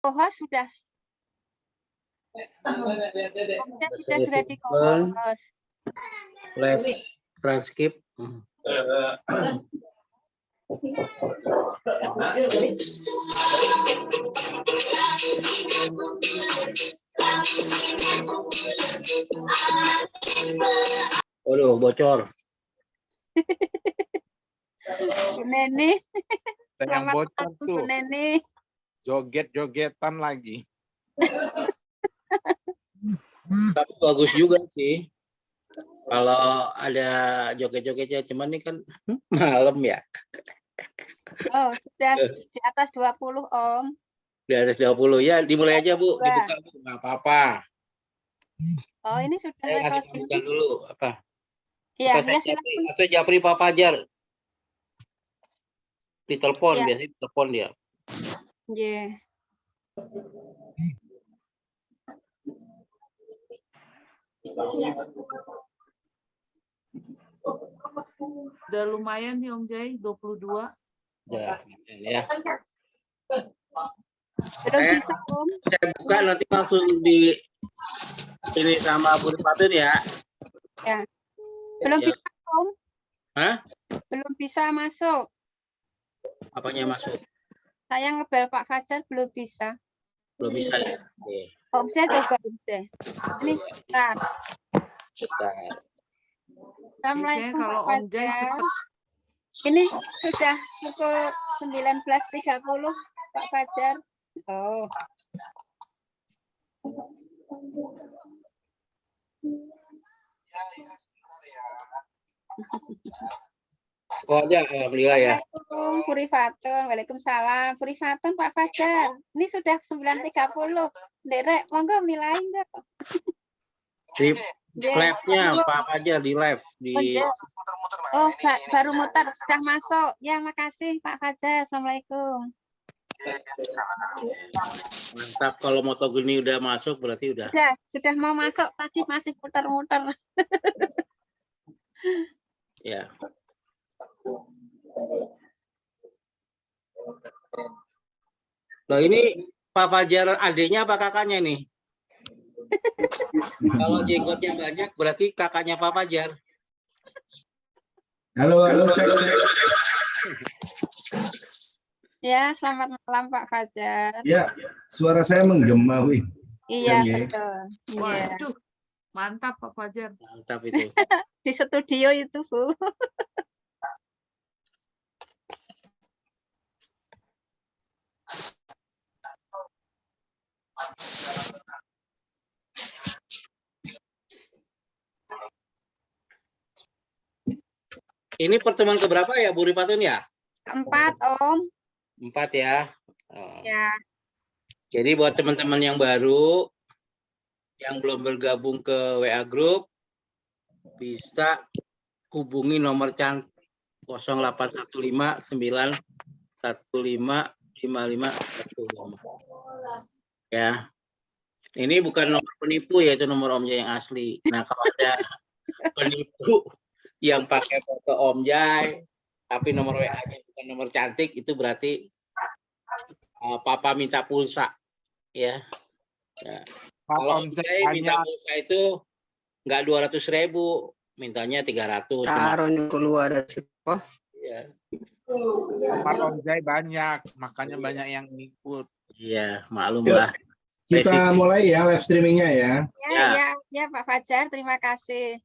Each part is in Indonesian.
co-host sudah. Omja sudah ready co-host. Live transkrip. Waduh, bocor. Bu Neni. Yang Selamat bocor malam, Bu tuh. Neni. Joget-jogetan lagi. Tapi bagus juga sih. Kalau ada joget-jogetnya, cuman ini kan malam ya. Oh, sudah di atas 20, Om. Di atas 20 ya, dimulai aja Bu, Dua. dibuka Bu, nggak apa-apa. Oh, ini sudah Saya kasih recording. buka dulu apa? Iya, Atau saya ya Japri, silakan. atau Japri Pak Fajar. Ditelepon, Ya. biasanya ditelepon dia. Iya. Udah lumayan nih Om Jai, 22. Ya, ya. Belum bisa, Om. Saya buka nanti langsung di ini sama Bu Patun ya. Ya. Belum Ya. bisa, Om. Hah? Belum bisa masuk. Apanya masuk? Saya ngebel Pak Fajar belum bisa. Belum bisa ya? Oke. Om, saya coba aja. Ini bentar. Bentar. Assalamualaikum Biasanya kalau Pak Om Jai Fajar. cepet. Ini sudah pukul 19.30 Pak Fajar. Oh. Oh ya, alhamdulillah ya. Assalamualaikum Puri Fatun. Waalaikumsalam. Puri Fatun Pak Fajar. Ini sudah 9.30. Derek, monggo milahin enggak? Di live-nya Pak Fajar di live di Oh, baru muter sudah masuk. Ya, makasih Pak Fajar. Assalamualaikum. mantap. Kalau moto geni udah masuk berarti udah. Sudah mau masuk. Tadi masih muter-muter. Ya. Loh ini Pak Fajar adiknya apa kakaknya nih? Kalau jenggotnya banyak berarti kakaknya Pak Fajar. Halo, cek. Ya, selamat malam Pak Fajar. Ya, suara saya menggema, wih. Iya, Ya. betul. Iya. Waduh, mantap Pak Fajar. Mantap itu. Di studio itu, Bu. Ini pertemuan keberapa ya Bu Ripatun ya? 4, Om. 4 ya. Oh. Ya. Jadi buat teman-teman yang baru yang belum bergabung ke WA Group bisa hubungi nomor cantik 081591555510. Ya. Ini bukan nomor penipu ya, itu nomor Om Jai yang asli. Nah, kalau ada penipu yang pakai foto Om Jai tapi nomor WA-nya bukan nomor cantik, itu berarti Papa minta pulsa ya. Ya. Kalau Om Jai minta pulsa itu nggak 200.000, mintanya 300. Taruhnya keluar dari situ. Ya. Om Jai banyak, makanya banyak yang ngikut. Iya, maklum lah. Kita mulai ya live streamingnya ya. Ya, Pak Fajar, terima kasih.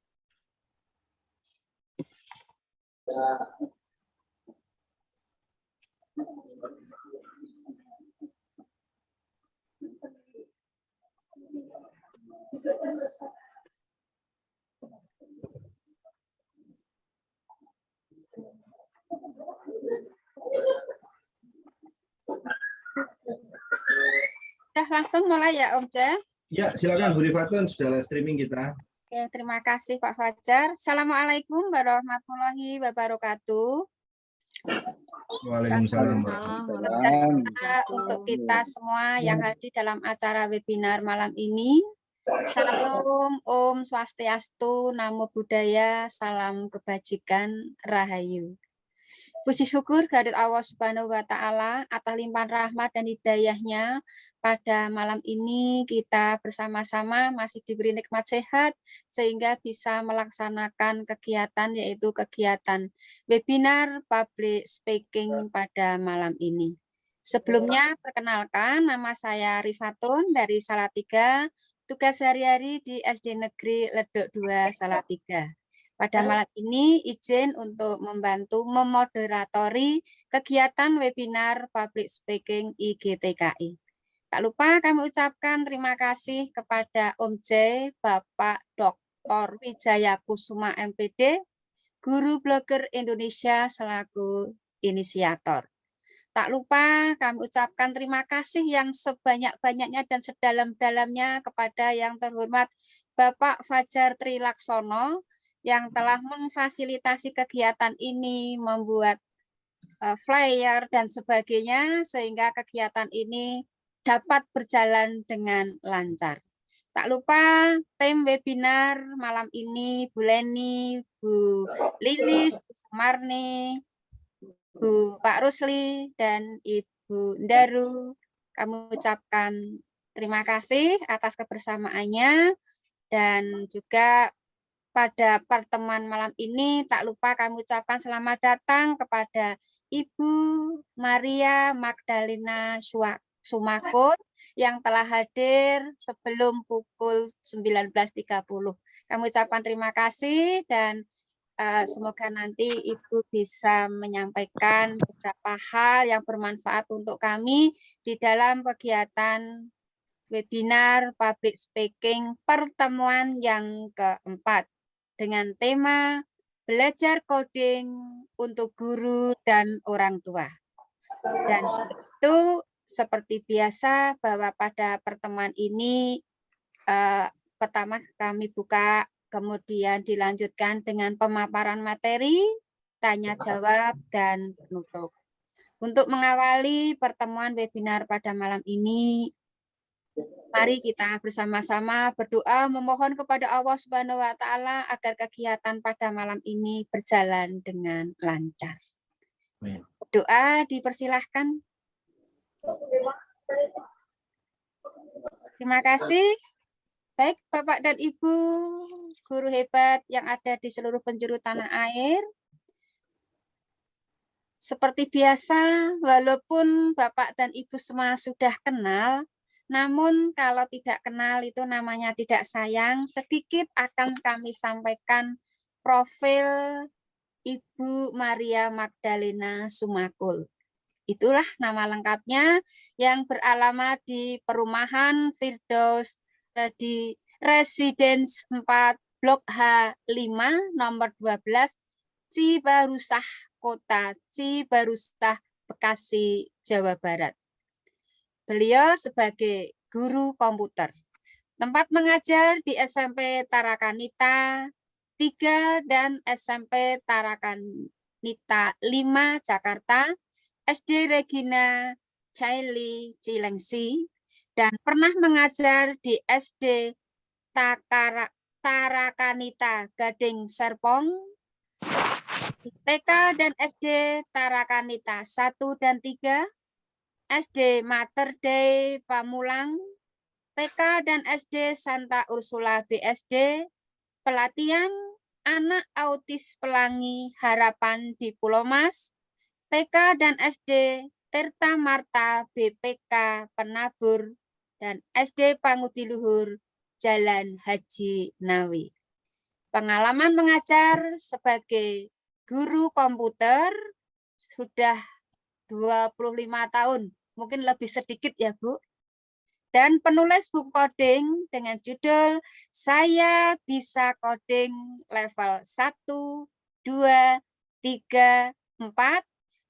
Sudah langsung mulai ya, Om Jai? Ya, silakan Bu Rifatun, sudah live streaming kita. Oke, terima kasih Pak Fajar. Assalamualaikum warahmatullahi wabarakatuh. Waalaikumsalam. Untuk kita semua yang hadir dalam acara webinar malam ini. Salam Om Swastiastu, Namo Buddhaya, salam kebajikan, Rahayu. Puji syukur kehadirat Allah Subhanahu wa Ta'ala atas limpahan rahmat dan hidayahnya pada malam ini kita bersama-sama masih diberi nikmat sehat sehingga bisa melaksanakan kegiatan yaitu kegiatan webinar public speaking pada malam ini. Sebelumnya perkenalkan nama saya Rifatun dari Salatiga, tugas sehari-hari di SD Negeri Ledok 2 Salatiga. Pada malam ini izin untuk membantu memoderatori kegiatan webinar public speaking IGTKI. Tak lupa kami ucapkan terima kasih kepada Om J, Bapak Dr. Wijaya Kusuma MPD, Guru Blogger Indonesia selaku inisiator. Tak lupa kami ucapkan terima kasih yang sebanyak-banyaknya dan sedalam-dalamnya kepada yang terhormat Bapak Fajar Trilaksono yang telah memfasilitasi kegiatan ini, membuat flyer dan sebagainya sehingga kegiatan ini dapat berjalan dengan lancar. Tak lupa tim webinar malam ini Bu Leni, Bu Lilis, Bu Sumarni, Pak Rusli, dan Ibu Ndaru. Kami ucapkan terima kasih atas kebersamaannya dan juga pada pertemuan malam ini tak lupa kami ucapkan selamat datang kepada Ibu Maria Magdalena Sumakut yang telah hadir sebelum pukul 19.30. Kami ucapkan terima kasih dan semoga nanti Ibu bisa menyampaikan beberapa hal yang bermanfaat untuk kami di dalam kegiatan webinar public speaking pertemuan yang keempat dengan tema belajar coding untuk guru dan orang tua. Dan itu seperti biasa bahwa pada pertemuan ini pertama kami buka, kemudian dilanjutkan dengan pemaparan materi, tanya jawab, dan penutup. Untuk mengawali pertemuan webinar pada malam ini, mari kita bersama-sama berdoa memohon kepada Allah Subhanahu wa Ta'ala agar kegiatan pada malam ini berjalan dengan lancar. Doa dipersilahkan. Terima kasih. Baik, Bapak dan Ibu, guru hebat yang ada di seluruh penjuru tanah air. Seperti biasa, walaupun Bapak dan Ibu semua sudah kenal, namun kalau tidak kenal itu namanya tidak sayang. Sedikit akan kami sampaikan profil Ibu Maria Magdalena Sumakul. Itulah nama lengkapnya yang beralamat di Perumahan Firdaus Residence 4 Blok H5 nomor 12 Cibarusah, Kota Cibarusah, Bekasi, Jawa Barat. Beliau sebagai guru komputer. Tempat mengajar di SMP Tarakanita 3 dan SMP Tarakanita 5 Jakarta, SD Regina Caili Cilengsi, dan pernah mengajar di SD Tarakanita Gading Serpong, TK dan SD Tarakanita 1 dan 3, SD Mater Dei Pamulang, TK dan SD Santa Ursula BSD, pelatihan anak autis Pelangi Harapan di Pulau Mas, TK dan SD Tirta Marta BPK Penabur, dan SD Pangudiluhur Jalan Haji Nawi. Pengalaman mengajar sebagai guru komputer sudah 25 tahun, mungkin lebih sedikit ya Bu. Dan penulis buku coding dengan judul Saya Bisa Coding Level 1, 2, 3, 4,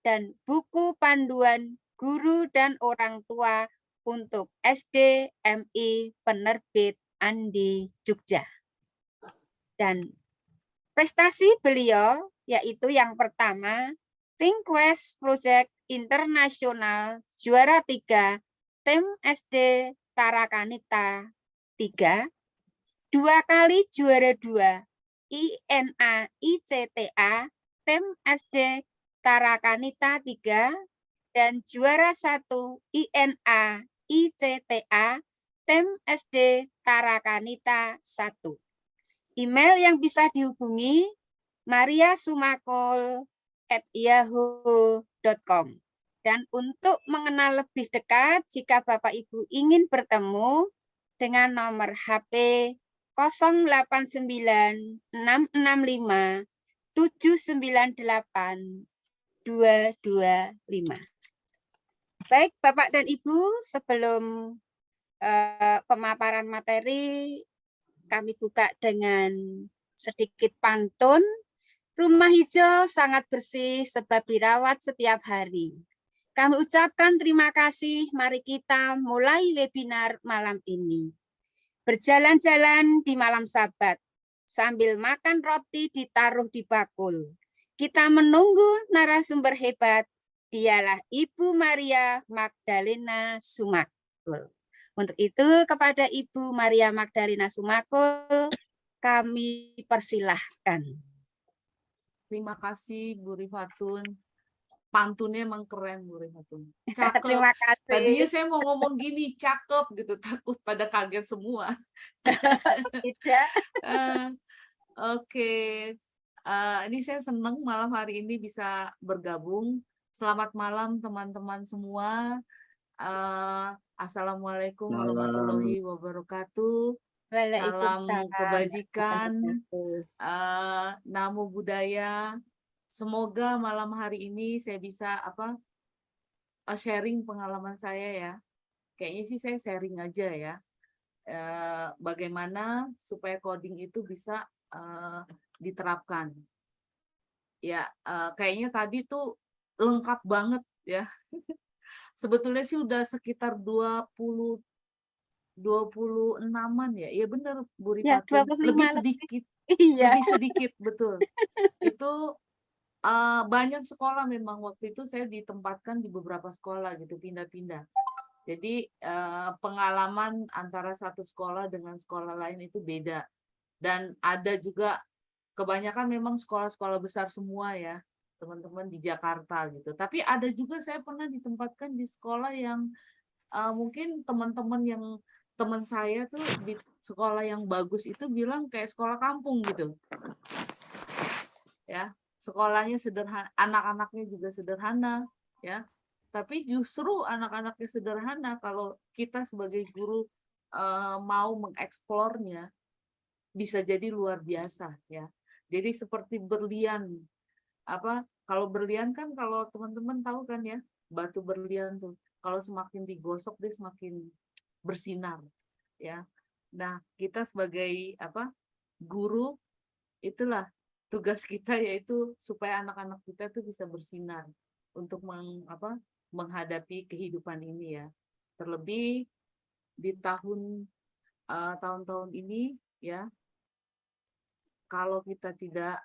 dan buku panduan guru dan orang tua untuk SD MI penerbit Andi Jogja. Dan prestasi beliau yaitu yang pertama, ThinkQuest Project Internasional juara 3, tim SD Tarakanita 3, 2 kali juara 2, INA ICTA, tim SD Tarakanita 3, dan juara 1 INA ICTA Tem SD Tarakanita 1. Email yang bisa dihubungi mariasumakul@yahoo.com. Dan untuk mengenal lebih dekat, jika Bapak Ibu ingin bertemu dengan nomor HP 089665798225. Baik, Bapak dan Ibu, sebelum pemaparan materi, kami buka dengan sedikit pantun. Rumah hijau sangat bersih sebab dirawat setiap hari. Kami ucapkan terima kasih. Mari kita mulai webinar malam ini. Berjalan-jalan di malam Sabat, sambil makan roti ditaruh di bakul. Kita menunggu narasumber hebat, dialah Ibu Maria Magdalena Sumakul. Untuk itu, kepada Ibu Maria Magdalena Sumakul, kami persilahkan. Terima kasih Bu Rifatun. Pantunnya emang keren Bu Rifatun. Cakep. Terima kasih. Tadinya saya mau ngomong gini, cakep gitu, takut pada kaget semua. Tidak. Oke. Ini saya senang malam hari ini bisa bergabung. Selamat malam teman-teman semua. Assalamualaikum warahmatullahi wabarakatuh. Salam kebajikan, namo budaya. Semoga malam hari ini saya bisa sharing pengalaman saya ya. Kayaknya sih saya sharing aja ya. Bagaimana supaya coding itu bisa diterapkan. Ya, kayaknya tadi tuh lengkap banget ya. Sebetulnya sih udah sekitar 26-an ya. Iya benar Bu Ya, Rifatun. 25 Lebih sedikit. Iya. Lebih sedikit, betul. Itu banyak sekolah memang waktu itu saya ditempatkan di beberapa sekolah gitu, pindah-pindah. Jadi pengalaman antara satu sekolah dengan sekolah lain itu beda. Dan ada juga kebanyakan memang sekolah-sekolah besar semua ya, teman-teman di Jakarta gitu. Tapi ada juga saya pernah ditempatkan di sekolah yang mungkin teman-teman yang teman saya tuh di sekolah yang bagus itu bilang kayak sekolah kampung gitu. Ya, sekolahnya sederhana, anak-anaknya juga sederhana ya. Tapi justru anak-anaknya sederhana kalau kita sebagai guru mau mengeksplornya bisa jadi luar biasa ya. Jadi seperti berlian. Kalau berlian kan kalau teman-teman tahu kan ya, batu berlian tuh kalau semakin digosok dia semakin bersinar ya. Nah, kita sebagai guru itulah tugas kita, yaitu supaya anak-anak kita tuh bisa bersinar untuk menghadapi kehidupan ini ya. Terlebih di tahun-tahun ini ya, kalau kita tidak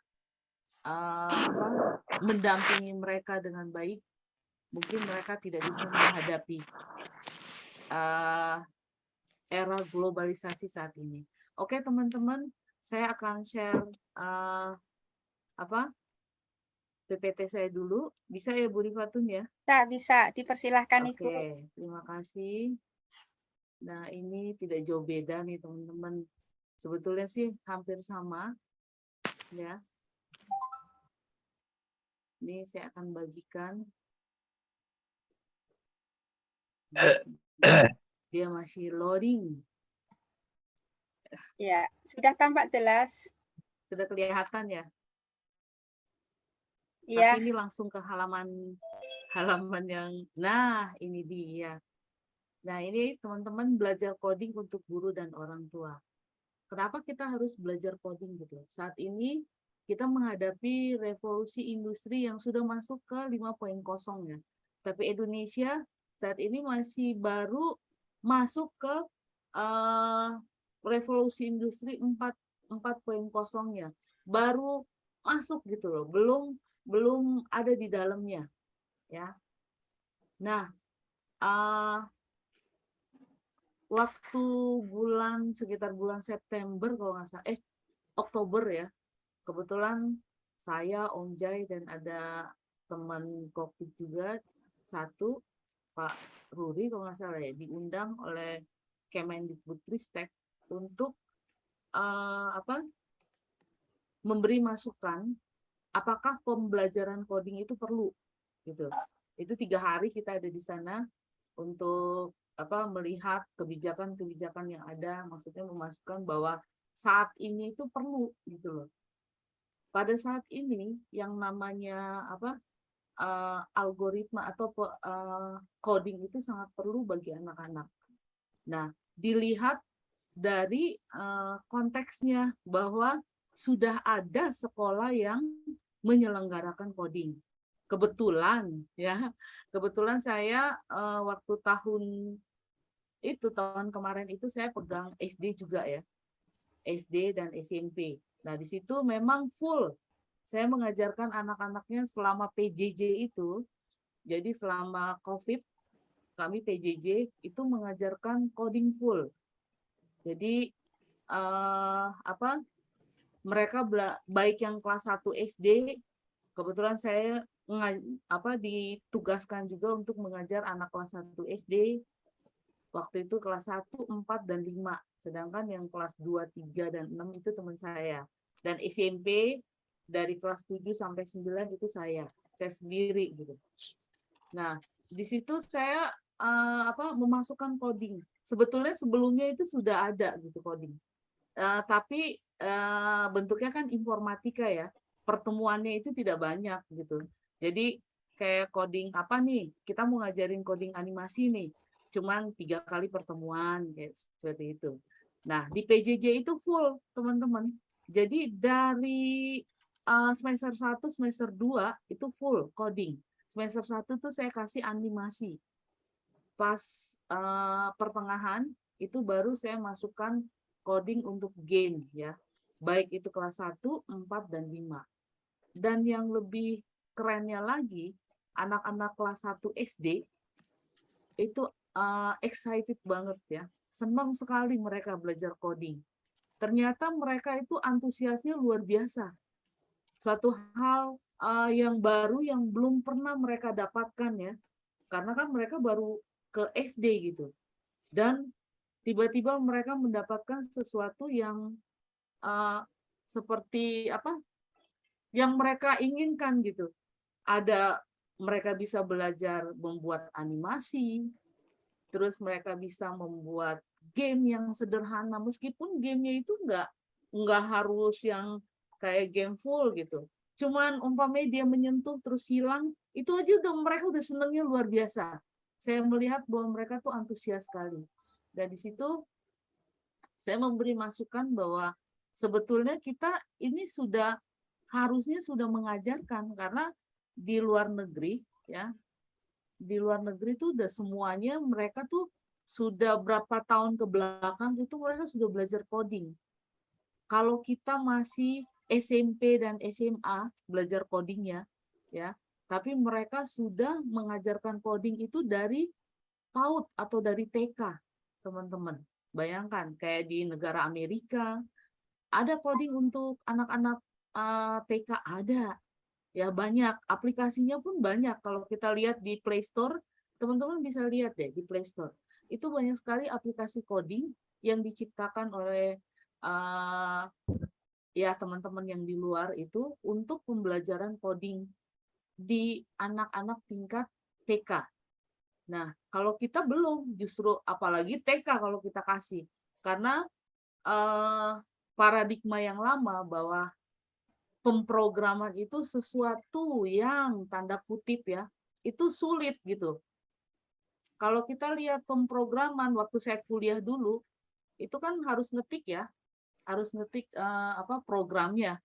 mendampingi mereka dengan baik, mungkin mereka tidak bisa menghadapi era globalisasi saat ini. Oke teman-teman, saya akan share PPT saya dulu. Bisa ya Bu Rifatun ya? Bisa, dipersilahkan Ibu. Oke, terima kasih. Nah ini tidak jauh beda nih teman-teman. Sebetulnya sih hampir sama ya. Ini saya akan bagikan. Dia masih loading. Ya, sudah tampak jelas. Sudah kelihatan ya? Iya. Tapi ini langsung ke halaman yang, nah ini dia. Nah ini teman-teman belajar coding untuk guru dan orang tua. Kenapa kita harus belajar coding gitu? Saat ini kita menghadapi revolusi industri yang sudah masuk ke 5.0 ya. Tapi Indonesia saat ini masih baru masuk ke revolusi industri 4.0 ya. Baru masuk gitu loh, belum ada di dalamnya ya. Nah, waktu sekitar bulan September kalau nggak salah, Oktober ya, kebetulan saya, Om Jai, dan ada teman Covid juga satu Pak Ruri kalau nggak salah ya, diundang oleh Kemendikbudristek untuk memberi masukan apakah pembelajaran coding itu perlu gitu. Itu 3 hari kita ada di sana untuk melihat kebijakan-kebijakan yang ada, maksudnya memasukkan bahwa saat ini itu perlu gitu loh. Pada saat ini yang namanya algoritma atau coding itu sangat perlu bagi anak-anak. Nah, dilihat dari konteksnya bahwa sudah ada sekolah yang menyelenggarakan coding. Kebetulan saya waktu tahun kemarin itu saya pegang SD juga ya, SD dan SMP. Nah, di situ memang full saya mengajarkan anak-anaknya selama PJJ itu. Jadi selama COVID kami PJJ itu mengajarkan coding full. Jadi mereka baik yang kelas 1 SD, kebetulan saya ditugaskan juga untuk mengajar anak kelas 1 SD. Waktu itu kelas 1, 4, dan 5. Sedangkan yang kelas 2, 3, dan 6 itu teman saya. Dan SMP dari kelas 7 sampai 9 itu saya sendiri gitu. Nah, di situ saya memasukkan coding. Sebetulnya sebelumnya itu sudah ada gitu coding. Tapi bentuknya kan informatika ya. Pertemuannya itu tidak banyak gitu. Jadi kayak coding apa nih? Kita mau ngajarin coding animasi nih. Cuman 3 kali pertemuan kayak seperti itu. Nah, di PJJ itu full, teman-teman. Jadi dari semester 1, semester 2 itu full coding. Semester 1 tuh saya kasih animasi. Pas pertengahan itu baru saya masukkan coding untuk game ya. Baik itu kelas 1, 4, dan 5. Dan yang lebih kerennya lagi, anak-anak kelas 1 SD itu excited banget ya. Senang sekali mereka belajar coding. Ternyata mereka itu antusiasnya luar biasa. Suatu hal yang baru yang belum pernah mereka dapatkan ya. Karena kan mereka baru ke SD gitu. Dan tiba-tiba mereka mendapatkan sesuatu yang seperti yang mereka inginkan gitu. Mereka bisa belajar membuat animasi, terus mereka bisa membuat game yang sederhana, meskipun gamenya itu nggak harus yang kayak game full gitu. Cuman umpamanya dia menyentuh terus hilang, itu aja mereka udah senengnya luar biasa. Saya melihat bahwa mereka tuh antusias sekali. Dan di situ saya memberi masukan bahwa sebetulnya kita ini harusnya sudah mengajarkan, karena di luar negeri ya, di luar negeri tuh udah semuanya mereka tuh sudah berapa tahun ke belakang itu mereka sudah belajar coding. Kalau kita masih SMP dan SMA belajar codingnya ya, tapi mereka sudah mengajarkan coding itu dari PAUD atau dari TK, teman-teman. Bayangkan kayak di negara Amerika ada coding untuk anak-anak TK ada. Ya banyak, aplikasinya pun banyak. Kalau kita lihat di Play Store, teman-teman bisa lihat deh di Play Store. Itu banyak sekali aplikasi coding yang diciptakan oleh ya teman-teman yang di luar itu untuk pembelajaran coding di anak-anak tingkat TK. Nah, kalau kita belum, justru apalagi TK kalau kita kasih. Karena paradigma yang lama bahwa pemrograman itu sesuatu yang tanda kutip ya, itu sulit gitu. Kalau kita lihat pemrograman waktu saya kuliah dulu, itu kan harus ngetik ya, harus ngetik programnya,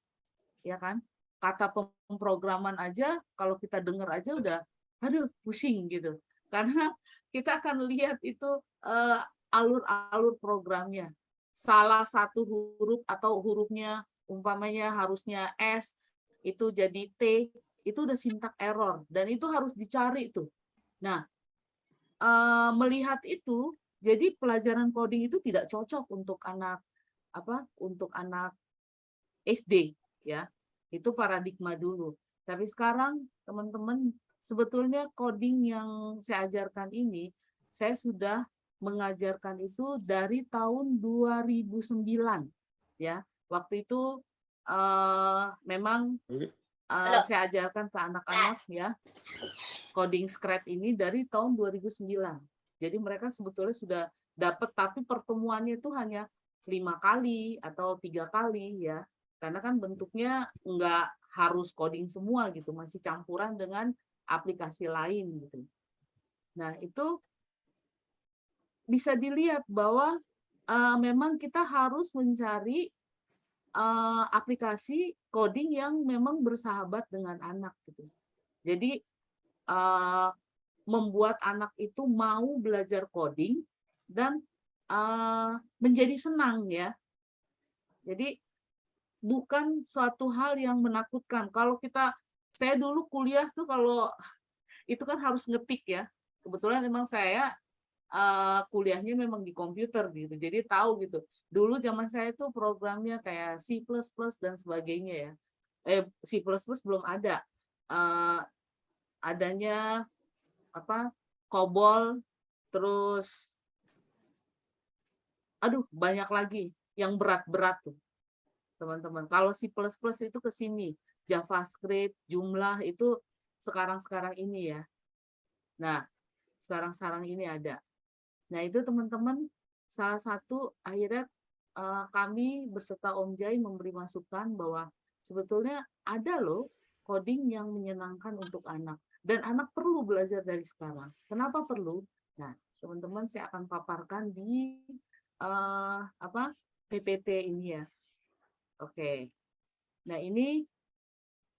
ya kan? Kata pemrograman aja, kalau kita dengar aja udah, aduh pusing gitu. Karena kita akan lihat itu alur-alur programnya. Salah satu huruf atau hurufnya umpamanya harusnya S, itu jadi T, itu udah syntax error, dan itu harus dicari tuh. Nah, melihat itu, jadi pelajaran coding itu tidak cocok untuk anak SD, ya. Itu paradigma dulu. Tapi sekarang teman-teman sebetulnya coding yang saya ajarkan ini, saya sudah mengajarkan itu dari tahun 2009 ya. Waktu itu memang saya ajarkan ke anak-anak ya coding Scratch ini dari tahun 2009. Jadi mereka sebetulnya sudah dapat, tapi pertemuannya itu hanya 5 kali atau 3 kali ya. Karena kan bentuknya nggak harus coding semua gitu, masih campuran dengan aplikasi lain gitu. Nah, itu bisa dilihat bahwa memang kita harus mencari aplikasi coding yang memang bersahabat dengan anak gitu. Jadi membuat anak itu mau belajar coding dan menjadi senang ya. Jadi bukan suatu hal yang menakutkan. Kalau saya dulu kuliah tuh kalau itu kan harus ngetik ya. Kebetulan memang saya kuliahnya memang di komputer gitu. Jadi tahu gitu. Dulu zaman saya tuh programnya kayak C++ dan sebagainya ya. C++ belum ada. Adanya COBOL, terus banyak lagi yang berat-berat tuh, teman-teman. Kalau C++ itu ke sini, JavaScript, jumlah itu sekarang-sekarang ini ya. Nah, sekarang-sekarang ini ada. Nah, itu teman-teman salah satu akhirnya kami beserta Om Jai memberi masukan bahwa sebetulnya ada loh coding yang menyenangkan untuk anak. Dan anak perlu belajar dari sekarang. Kenapa perlu? Nah, teman-teman saya akan paparkan di PPT ini ya. Oke. Nah, ini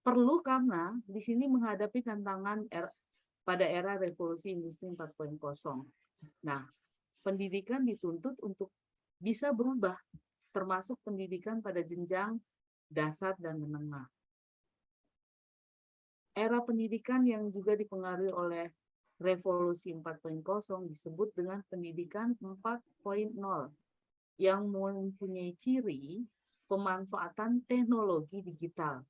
perlu karena di sini menghadapi tantangan pada era revolusi industri 4.0. Nah, pendidikan dituntut untuk bisa berubah, termasuk pendidikan pada jenjang dasar dan menengah. Era pendidikan yang juga dipengaruhi oleh revolusi 4.0 disebut dengan pendidikan 4.0 yang mempunyai ciri pemanfaatan teknologi digital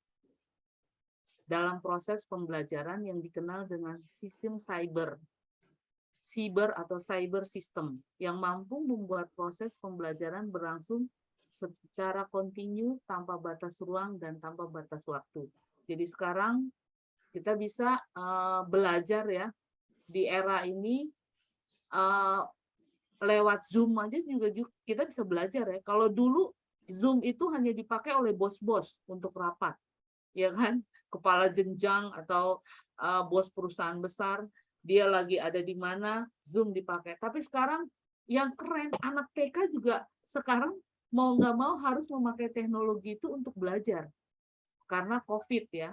dalam proses pembelajaran yang dikenal dengan sistem cyber atau cyber system yang mampu membuat proses pembelajaran berlangsung secara kontinu tanpa batas ruang dan tanpa batas waktu. Jadi sekarang kita bisa belajar ya di era ini lewat Zoom aja juga kita bisa belajar ya. Kalau dulu Zoom itu hanya dipakai oleh bos-bos untuk rapat, ya kan? Kepala jenjang atau bos perusahaan besar, dia lagi ada di mana, Zoom dipakai. Tapi sekarang yang keren, anak TK juga sekarang mau nggak mau harus memakai teknologi itu untuk belajar. Karena COVID ya.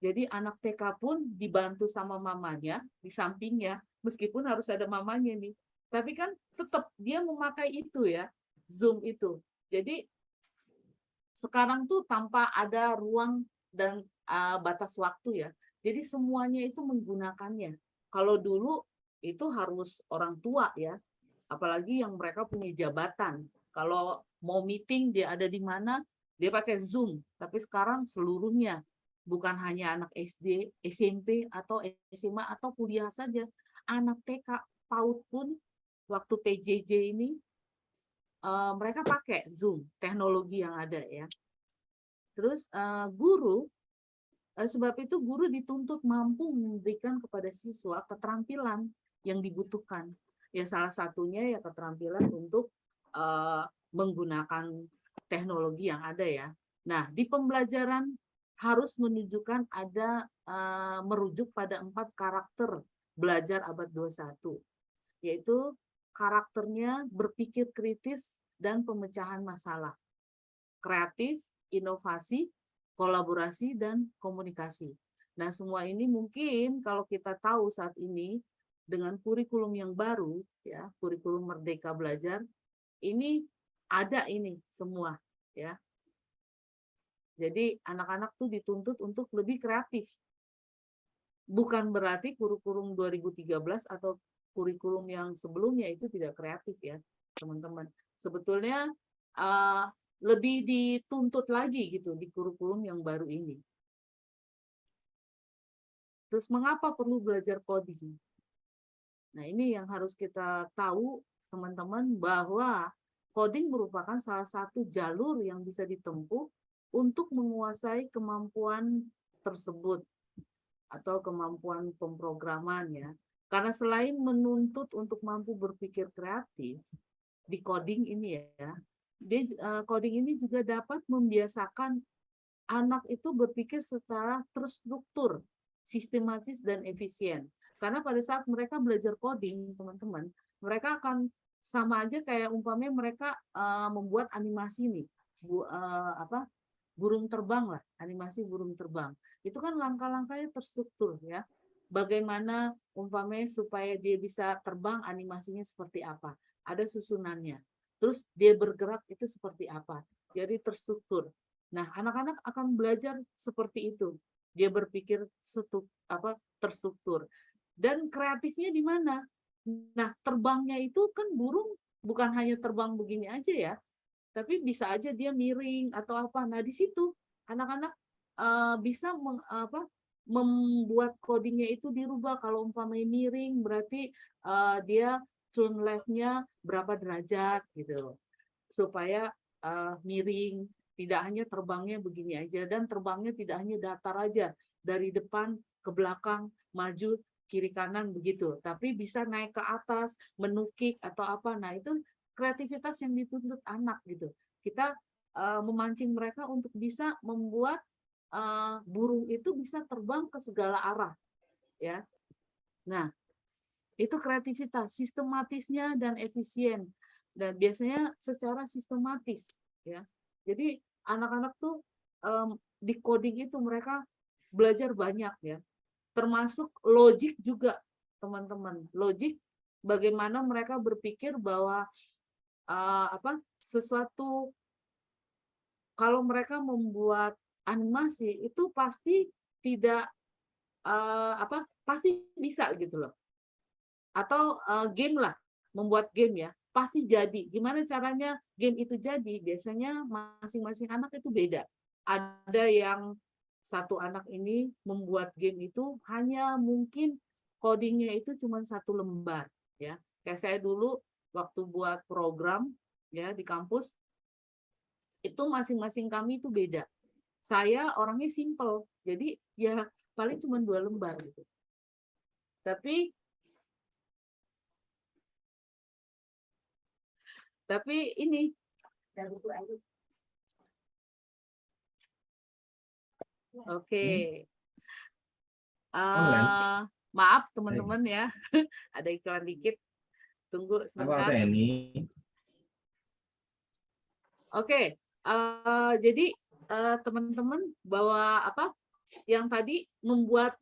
Jadi anak TK pun dibantu sama mamanya di sampingnya, meskipun harus ada mamanya nih. Tapi kan tetap dia memakai itu ya, Zoom itu. Jadi sekarang tuh tanpa ada ruang dan batas waktu ya. Jadi semuanya itu menggunakannya. Kalau dulu itu harus orang tua ya, apalagi yang mereka punya jabatan. Kalau mau meeting dia ada di mana, dia pakai Zoom. Tapi sekarang seluruhnya, bukan hanya anak SD, SMP, atau SMA, atau kuliah saja. Anak TK, PAUD pun, waktu PJJ ini, mereka pakai Zoom, teknologi yang ada ya. Terus guru, sebab itu guru dituntut mampu memberikan kepada siswa keterampilan yang dibutuhkan. Ya salah satunya ya keterampilan untuk menggunakan teknologi yang ada ya. Nah, di pembelajaran harus menunjukkan merujuk pada 4 karakter belajar abad 21, yaitu karakternya berpikir kritis dan pemecahan masalah, kreatif, inovasi, kolaborasi, dan komunikasi. Nah, semua ini mungkin kalau kita tahu saat ini dengan kurikulum yang baru, ya, kurikulum Merdeka Belajar, ini ada ini semua, ya. Jadi anak-anak tuh dituntut untuk lebih kreatif. Bukan berarti kurikulum 2013 atau kurikulum yang sebelumnya itu tidak kreatif ya, teman-teman. Sebetulnya lebih dituntut lagi gitu di kurikulum yang baru ini. Terus mengapa perlu belajar coding? Nah, ini yang harus kita tahu, teman-teman, bahwa coding merupakan salah satu jalur yang bisa ditempuh untuk menguasai kemampuan tersebut atau kemampuan pemrograman ya. Karena selain menuntut untuk mampu berpikir kreatif di coding ini ya, coding ini juga dapat membiasakan anak itu berpikir secara terstruktur, sistematis dan efisien. Karena pada saat mereka belajar coding, teman-teman, mereka akan sama aja kayak umpamanya mereka membuat animasi nih, burung terbang lah, animasi burung terbang. Itu kan langkah-langkahnya terstruktur ya. Bagaimana umpamanya supaya dia bisa terbang, animasinya seperti apa? Ada susunannya. Terus dia bergerak itu seperti apa? Jadi terstruktur. Nah, anak-anak akan belajar seperti itu. Dia berpikir terstruktur. Dan kreatifnya di mana? Nah, terbangnya itu kan burung bukan hanya terbang begini aja ya, tapi bisa aja dia miring atau apa. Nah, di situ anak-anak bisa membuat codingnya itu dirubah. Kalau umpamanya miring, berarti dia turn left-nya berapa derajat gitu, supaya miring. Tidak hanya terbangnya begini aja, dan terbangnya tidak hanya datar aja, dari depan ke belakang, maju, kiri kanan begitu, tapi bisa naik ke atas, menukik atau apa. Nah, itu kreativitas yang dituntut anak gitu. Kita memancing mereka untuk bisa membuat burung itu bisa terbang ke segala arah ya. Nah, itu kreativitas, sistematisnya dan efisien, dan biasanya secara sistematis ya. Jadi anak-anak tuh di coding itu mereka belajar banyak ya, termasuk logik juga, teman-teman. Logik, bagaimana mereka berpikir bahwa sesuatu, kalau mereka membuat animasi itu pasti tidak pasti bisa gitu loh. Atau game lah, membuat game ya, pasti jadi. Gimana caranya game itu jadi? Biasanya masing-masing anak itu beda. Ada yang satu anak ini membuat game itu hanya mungkin codingnya itu cuma 1 lembar ya. Kayak saya dulu waktu buat program ya di kampus, itu masing-masing kami itu beda. Saya orangnya simple, jadi ya paling cuma 2 lembar gitu. Tapi ini oke. Maaf teman-teman ya, ada iklan dikit. Tunggu sebentar. Apa ini? Oke, jadi teman-teman bahwa yang tadi membuat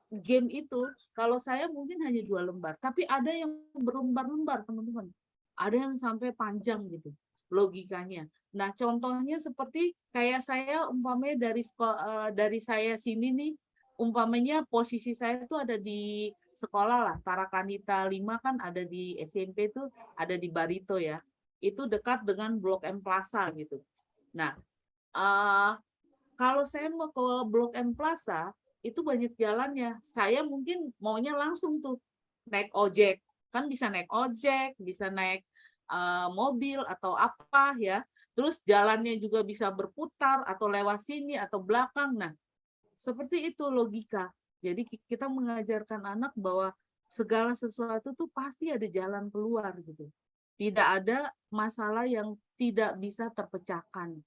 game itu, kalau saya mungkin hanya 2 lembar, tapi ada yang berlembar-lembar teman-teman. Ada yang sampai panjang gitu logikanya. Nah, contohnya seperti kayak saya umpamanya dari saya sini nih, umpamanya posisi saya itu ada di sekolah lah, Tarakanita 5 kan ada di SMP tuh, ada di Barito ya. Itu dekat dengan Blok M Plaza gitu. Nah, kalau saya mau ke Blok M Plaza, itu banyak jalannya. Saya mungkin maunya langsung tuh naik ojek. Kan bisa naik ojek, bisa naik mobil atau apa ya. Terus jalannya juga bisa berputar atau lewat sini atau belakang. Nah, seperti itu logika. Jadi kita mengajarkan anak bahwa segala sesuatu tuh pasti ada jalan keluar gitu. Tidak ada masalah yang tidak bisa terpecahkan.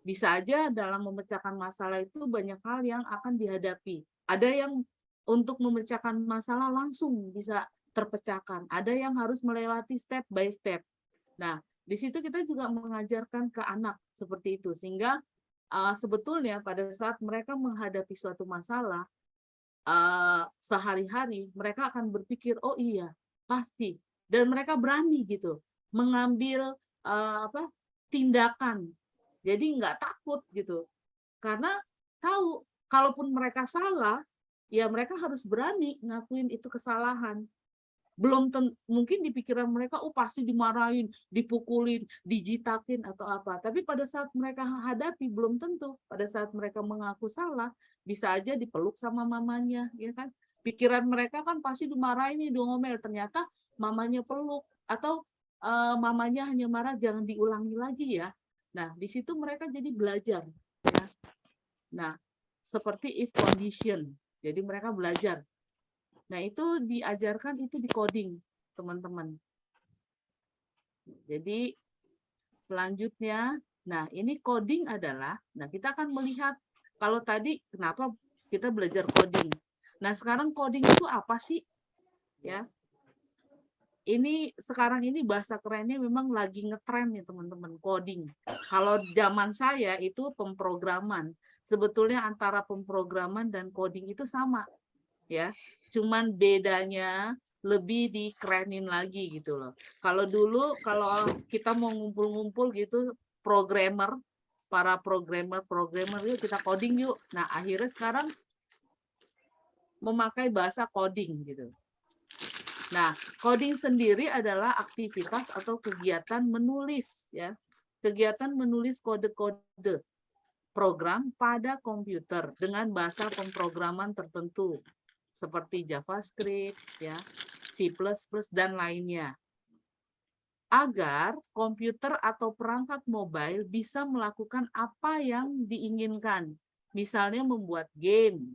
Bisa aja dalam memecahkan masalah itu banyak hal yang akan dihadapi. Ada yang untuk memecahkan masalah langsung bisa terpecahkan. Ada yang harus melewati step by step. Nah, di situ kita juga mengajarkan ke anak seperti itu. Sehingga sebetulnya pada saat mereka menghadapi suatu masalah sehari-hari, mereka akan berpikir, oh iya, pasti. Dan mereka berani gitu mengambil tindakan. Jadi nggak takut gitu. Karena tahu, kalaupun mereka salah, ya mereka harus berani ngakuin itu kesalahan. mungkin di pikiran mereka, oh pasti dimarahin, dipukulin, dijitakin atau apa. Tapi pada saat mereka hadapi belum tentu. Pada saat mereka mengaku salah, bisa aja dipeluk sama mamanya, ya kan? Pikiran mereka kan pasti dimarahin nih, ngomel. Ternyata mamanya peluk atau mamanya hanya marah, jangan diulangi lagi ya. Nah, di situ mereka jadi belajar. Ya. Nah, seperti if condition. Jadi mereka belajar. Nah, itu diajarkan itu di coding, teman-teman. Jadi, selanjutnya, nah ini coding adalah, nah kita akan melihat, kalau tadi kenapa kita belajar coding. Nah, sekarang coding itu apa sih? Ya, ini sekarang ini bahasa kerennya memang lagi ngetren nih teman-teman, coding. Kalau zaman saya itu pemrograman. Sebetulnya antara pemrograman dan coding itu sama. Ya, cuman bedanya lebih dikerenin lagi gitu loh. Kalau dulu kalau kita mau ngumpul-ngumpul gitu para programmer yuk kita coding yuk. Nah, akhirnya sekarang memakai bahasa coding gitu. Nah, coding sendiri adalah aktivitas atau kegiatan menulis ya. Kegiatan menulis kode-kode program pada komputer dengan bahasa pemrograman tertentu seperti JavaScript, ya, C++, dan lainnya. Agar komputer atau perangkat mobile bisa melakukan apa yang diinginkan. Misalnya membuat game,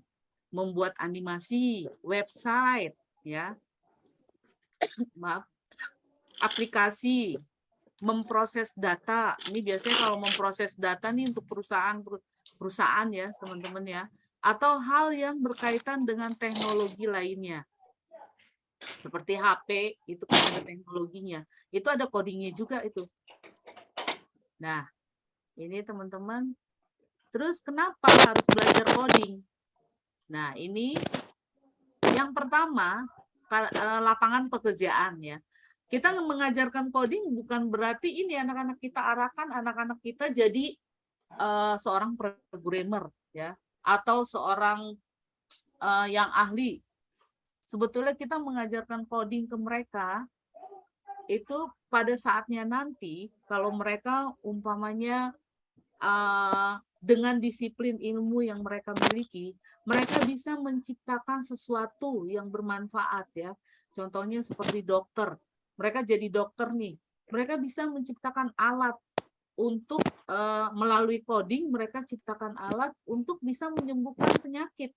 membuat animasi, website, ya, maaf, aplikasi, memproses data. Ini biasanya kalau memproses data nih untuk perusahaan ya, teman-teman ya. Atau hal yang berkaitan dengan teknologi lainnya. Seperti HP, itu kan ada teknologinya. Itu ada codingnya juga itu. Nah, ini teman-teman. Terus kenapa harus belajar coding? Nah, ini yang pertama, lapangan pekerjaan ya. Kita mengajarkan coding bukan berarti ini anak-anak kita arahkan anak-anak kita jadi seorang programmer ya, atau seorang yang ahli. Sebetulnya kita mengajarkan coding ke mereka itu pada saatnya nanti kalau mereka umpamanya dengan disiplin ilmu yang mereka miliki, mereka bisa menciptakan sesuatu yang bermanfaat ya. Contohnya seperti dokter. Mereka jadi dokter nih. Mereka bisa menciptakan alat untuk melalui coding, mereka ciptakan alat untuk bisa menyembuhkan penyakit.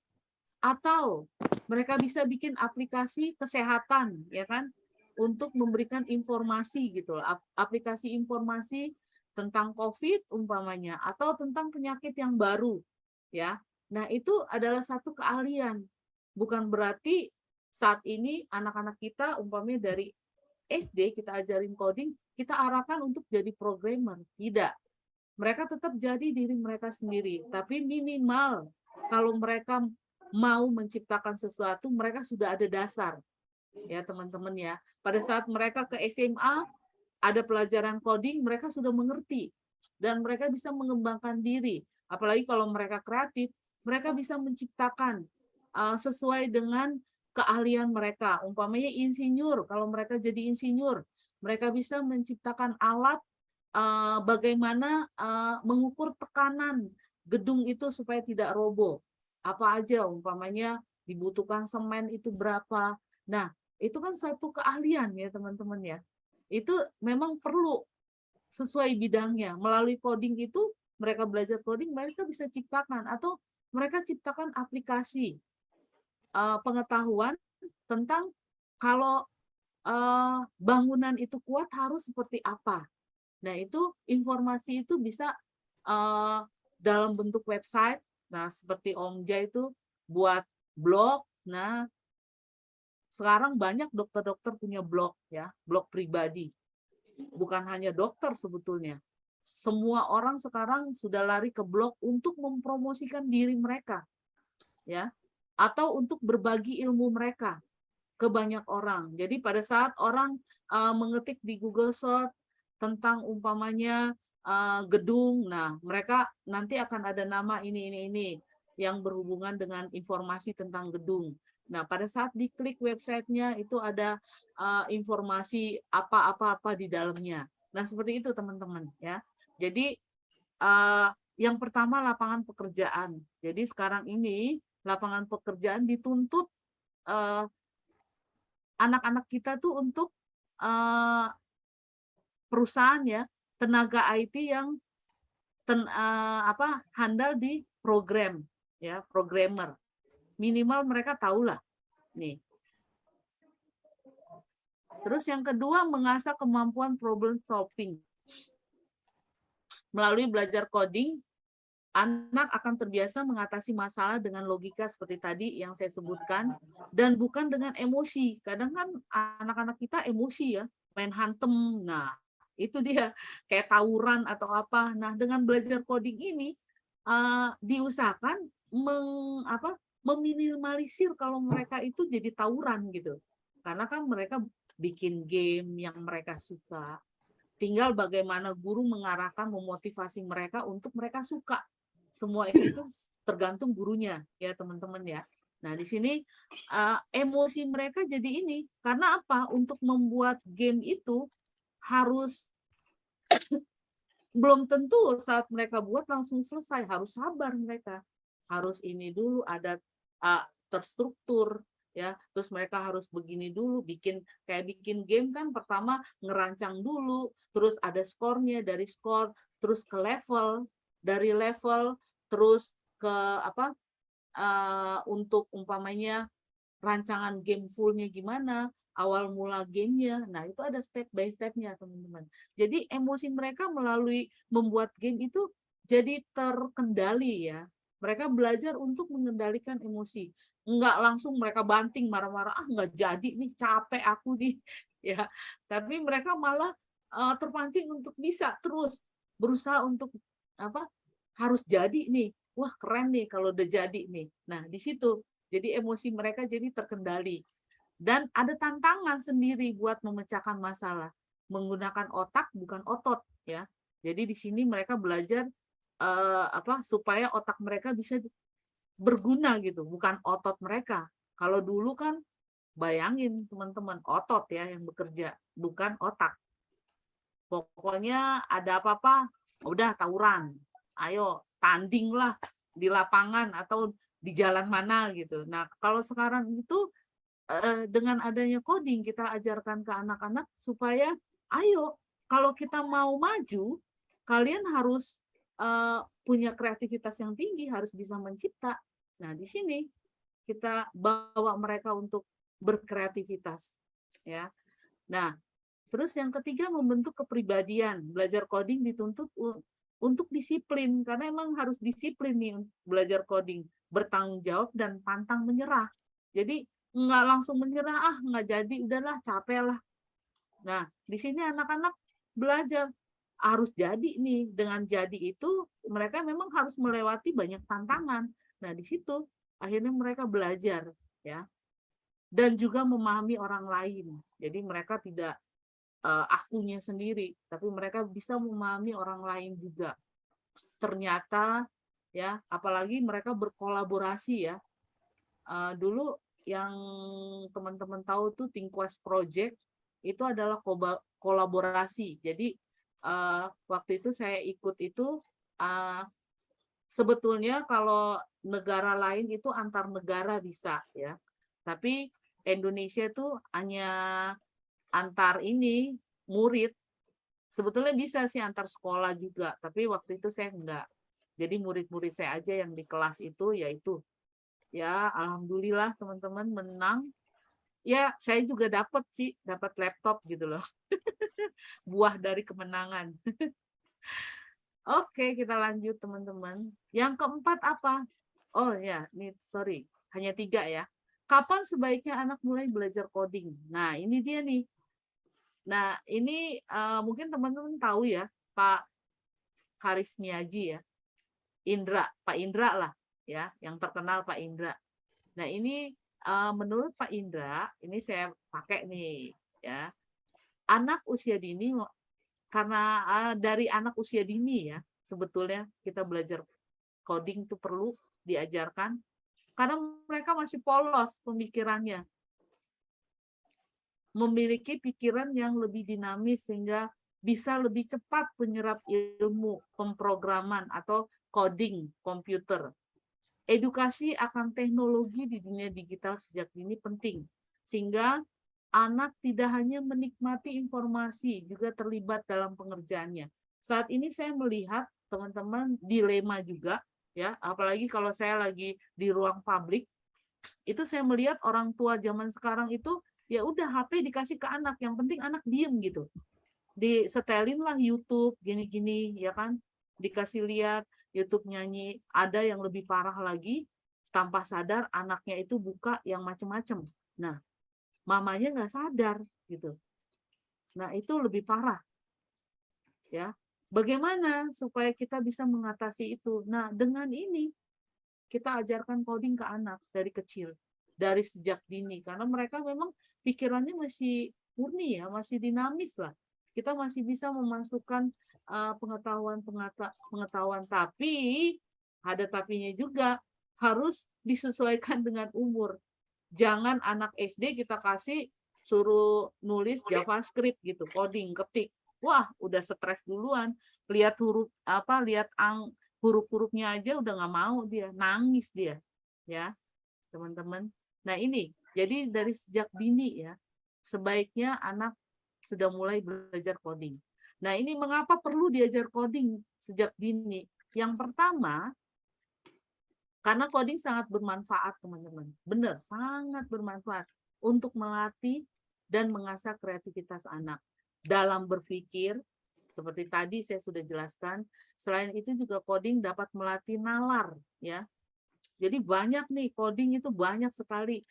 Atau mereka bisa bikin aplikasi kesehatan, ya kan, untuk memberikan informasi gitu, aplikasi informasi tentang COVID umpamanya, atau tentang penyakit yang baru, ya. Nah itu adalah satu keahlian. Bukan berarti saat ini anak-anak kita umpamanya dari SD kita ajarin coding, kita arahkan untuk jadi programmer. Tidak. Mereka tetap jadi diri mereka sendiri, tapi minimal kalau mereka mau menciptakan sesuatu, mereka sudah ada dasar. Ya, teman-teman ya. Pada saat mereka ke SMA, ada pelajaran coding, mereka sudah mengerti. Dan mereka bisa mengembangkan diri. Apalagi kalau mereka kreatif, mereka bisa menciptakan sesuai dengan keahlian mereka. Umpamanya insinyur, kalau mereka jadi insinyur, mereka bisa menciptakan alat bagaimana mengukur tekanan gedung itu supaya tidak roboh. Apa aja umpamanya dibutuhkan semen itu berapa. Nah, itu kan satu keahlian ya teman-teman ya. Itu memang perlu sesuai bidangnya. Melalui coding itu mereka belajar coding, mereka bisa ciptakan atau mereka ciptakan aplikasi pengetahuan tentang kalau bangunan itu kuat harus seperti apa. Nah, itu informasi itu bisa dalam bentuk website. Nah, seperti Om Jai itu buat blog. Nah, sekarang banyak dokter-dokter punya blog ya, blog pribadi. Bukan hanya dokter sebetulnya. Semua orang sekarang sudah lari ke blog untuk mempromosikan diri mereka. Ya, atau untuk berbagi ilmu mereka ke banyak orang. Jadi pada saat orang mengetik di Google Search tentang umpamanya gedung, nah mereka nanti akan ada nama ini yang berhubungan dengan informasi tentang gedung. Nah, pada saat diklik websitenya itu ada informasi apa-apa di dalamnya. Nah, seperti itu teman-teman ya. Jadi yang pertama lapangan pekerjaan. Jadi sekarang ini lapangan pekerjaan dituntut anak-anak kita tuh untuk perusahaan ya, tenaga IT yang handal di program ya, programmer. Minimal mereka tahulah nih. Terus yang kedua mengasah kemampuan problem solving. Melalui belajar coding, anak akan terbiasa mengatasi masalah dengan logika seperti tadi yang saya sebutkan dan bukan dengan emosi. Kadang kan anak-anak kita emosi ya, main hantem. Nah, itu dia kayak tawuran atau apa. Nah, dengan belajar coding ini diusahakan meminimalisir kalau mereka itu jadi tawuran gitu. Karena kan mereka bikin game yang mereka suka. Tinggal bagaimana guru mengarahkan, memotivasi mereka untuk mereka suka. Semua itu tergantung gurunya ya teman-teman ya. Nah di sini emosi mereka jadi ini. Karena apa? Untuk membuat game itu harus belum tentu saat mereka buat langsung selesai. Harus sabar mereka. Harus ini dulu ada terstruktur ya, terus mereka harus begini dulu, bikin game kan pertama ngerancang dulu, terus ada skornya, dari skor terus ke level, dari level terus ke untuk umpamanya rancangan game fullnya gimana, awal mula gamenya. Nah itu ada step by stepnya teman-teman. Jadi emosi mereka melalui membuat game itu jadi terkendali ya. Mereka belajar untuk mengendalikan emosi. Enggak langsung mereka banting marah-marah, enggak jadi nih, capek aku nih. Ya, tapi mereka malah terpancing untuk bisa terus berusaha untuk harus jadi nih. Wah, keren nih kalau udah jadi nih. Nah, di situ jadi emosi mereka jadi terkendali. Dan ada tantangan sendiri buat memecahkan masalah. Menggunakan otak bukan otot ya. Jadi di sini mereka belajar supaya otak mereka bisa berguna gitu, bukan otot mereka. Kalau dulu kan bayangin teman-teman, otot ya yang bekerja, bukan otak. Pokoknya ada apa-apa, udah tawuran. Ayo tanding lah di lapangan atau di jalan mana gitu. Nah, kalau sekarang itu dengan adanya coding kita ajarkan ke anak-anak supaya ayo kalau kita mau maju, kalian harus punya kreativitas yang tinggi, harus bisa mencipta. Nah, di sini kita bawa mereka untuk berkreativitas ya. Nah, terus yang ketiga membentuk kepribadian. Belajar coding dituntut untuk disiplin karena emang harus disiplin nih belajar coding, bertanggung jawab dan pantang menyerah. Jadi nggak langsung menyerah, nggak jadi, udahlah capek lah. Nah, di sini anak-anak belajar harus jadi nih. Dengan jadi itu mereka memang harus melewati banyak tantangan. Nah, di situ akhirnya mereka belajar ya. Dan juga memahami orang lain. Jadi mereka tidak akunya sendiri, tapi mereka bisa memahami orang lain juga. Ternyata ya, apalagi mereka berkolaborasi ya. Dulu yang teman-teman tahu tuh ThinkQuest Project itu adalah kolaborasi. Jadi waktu itu saya ikut itu sebetulnya kalau negara lain itu antar negara bisa ya. Tapi Indonesia itu hanya antar ini murid. Sebetulnya bisa sih antar sekolah juga, tapi waktu itu saya enggak. Jadi murid-murid saya aja yang di kelas itu yaitu ya alhamdulillah teman-teman menang. Ya, saya juga dapat laptop gitu loh. Buah dari kemenangan. Oke, kita lanjut teman-teman. Yang keempat apa? Oh ya, nih sorry, hanya 3 ya. Kapan sebaiknya anak mulai belajar coding? Nah, ini dia nih. Nah, ini mungkin teman-teman tahu ya, Pak Karismiaji ya. Pak Indra lah ya, yang terkenal Pak Indra. Nah, ini menurut Pak Indra, ini saya pakai nih ya. Anak usia dini, karena dari anak usia dini ya, sebetulnya kita belajar coding itu perlu diajarkan karena mereka masih polos pemikirannya. Memiliki pikiran yang lebih dinamis sehingga bisa lebih cepat menyerap ilmu pemrograman atau coding komputer. Edukasi akan teknologi di dunia digital sejak dini penting, sehingga anak tidak hanya menikmati informasi, juga terlibat dalam pengerjaannya. Saat ini saya melihat teman-teman dilema juga, ya, apalagi kalau saya lagi di ruang publik, itu saya melihat orang tua zaman sekarang itu ya udah HP dikasih ke anak, yang penting anak diem gitu. Disetelin lah YouTube gini-gini, ya kan, dikasih lihat YouTube nyanyi. Ada yang lebih parah lagi, tanpa sadar anaknya itu buka yang macem-macem. Nah, mamanya nggak sadar gitu. Nah, itu lebih parah. Ya. Bagaimana supaya kita bisa mengatasi itu? Nah, dengan ini kita ajarkan coding ke anak dari kecil, dari sejak dini, karena mereka memang pikirannya masih murni ya, masih dinamis lah. Kita masih bisa memasukkan pengetahuan, tapi ada tapinya juga, harus disesuaikan dengan umur. Jangan anak SD kita kasih suruh nulis JavaScript gitu, coding, ketik. Wah, udah stres duluan. Lihat huruf-hurufnya aja udah nggak mau dia, nangis dia. Ya, teman-teman. Nah, ini jadi dari sejak dini ya, sebaiknya anak sudah mulai belajar coding. Nah, ini mengapa perlu diajar coding sejak dini? Yang pertama, karena coding sangat bermanfaat, teman-teman. Benar, sangat bermanfaat untuk melatih dan mengasah kreativitas anak dalam berpikir. Seperti tadi saya sudah jelaskan, selain itu juga coding dapat melatih nalar, ya. Jadi banyak nih, coding itu banyak sekali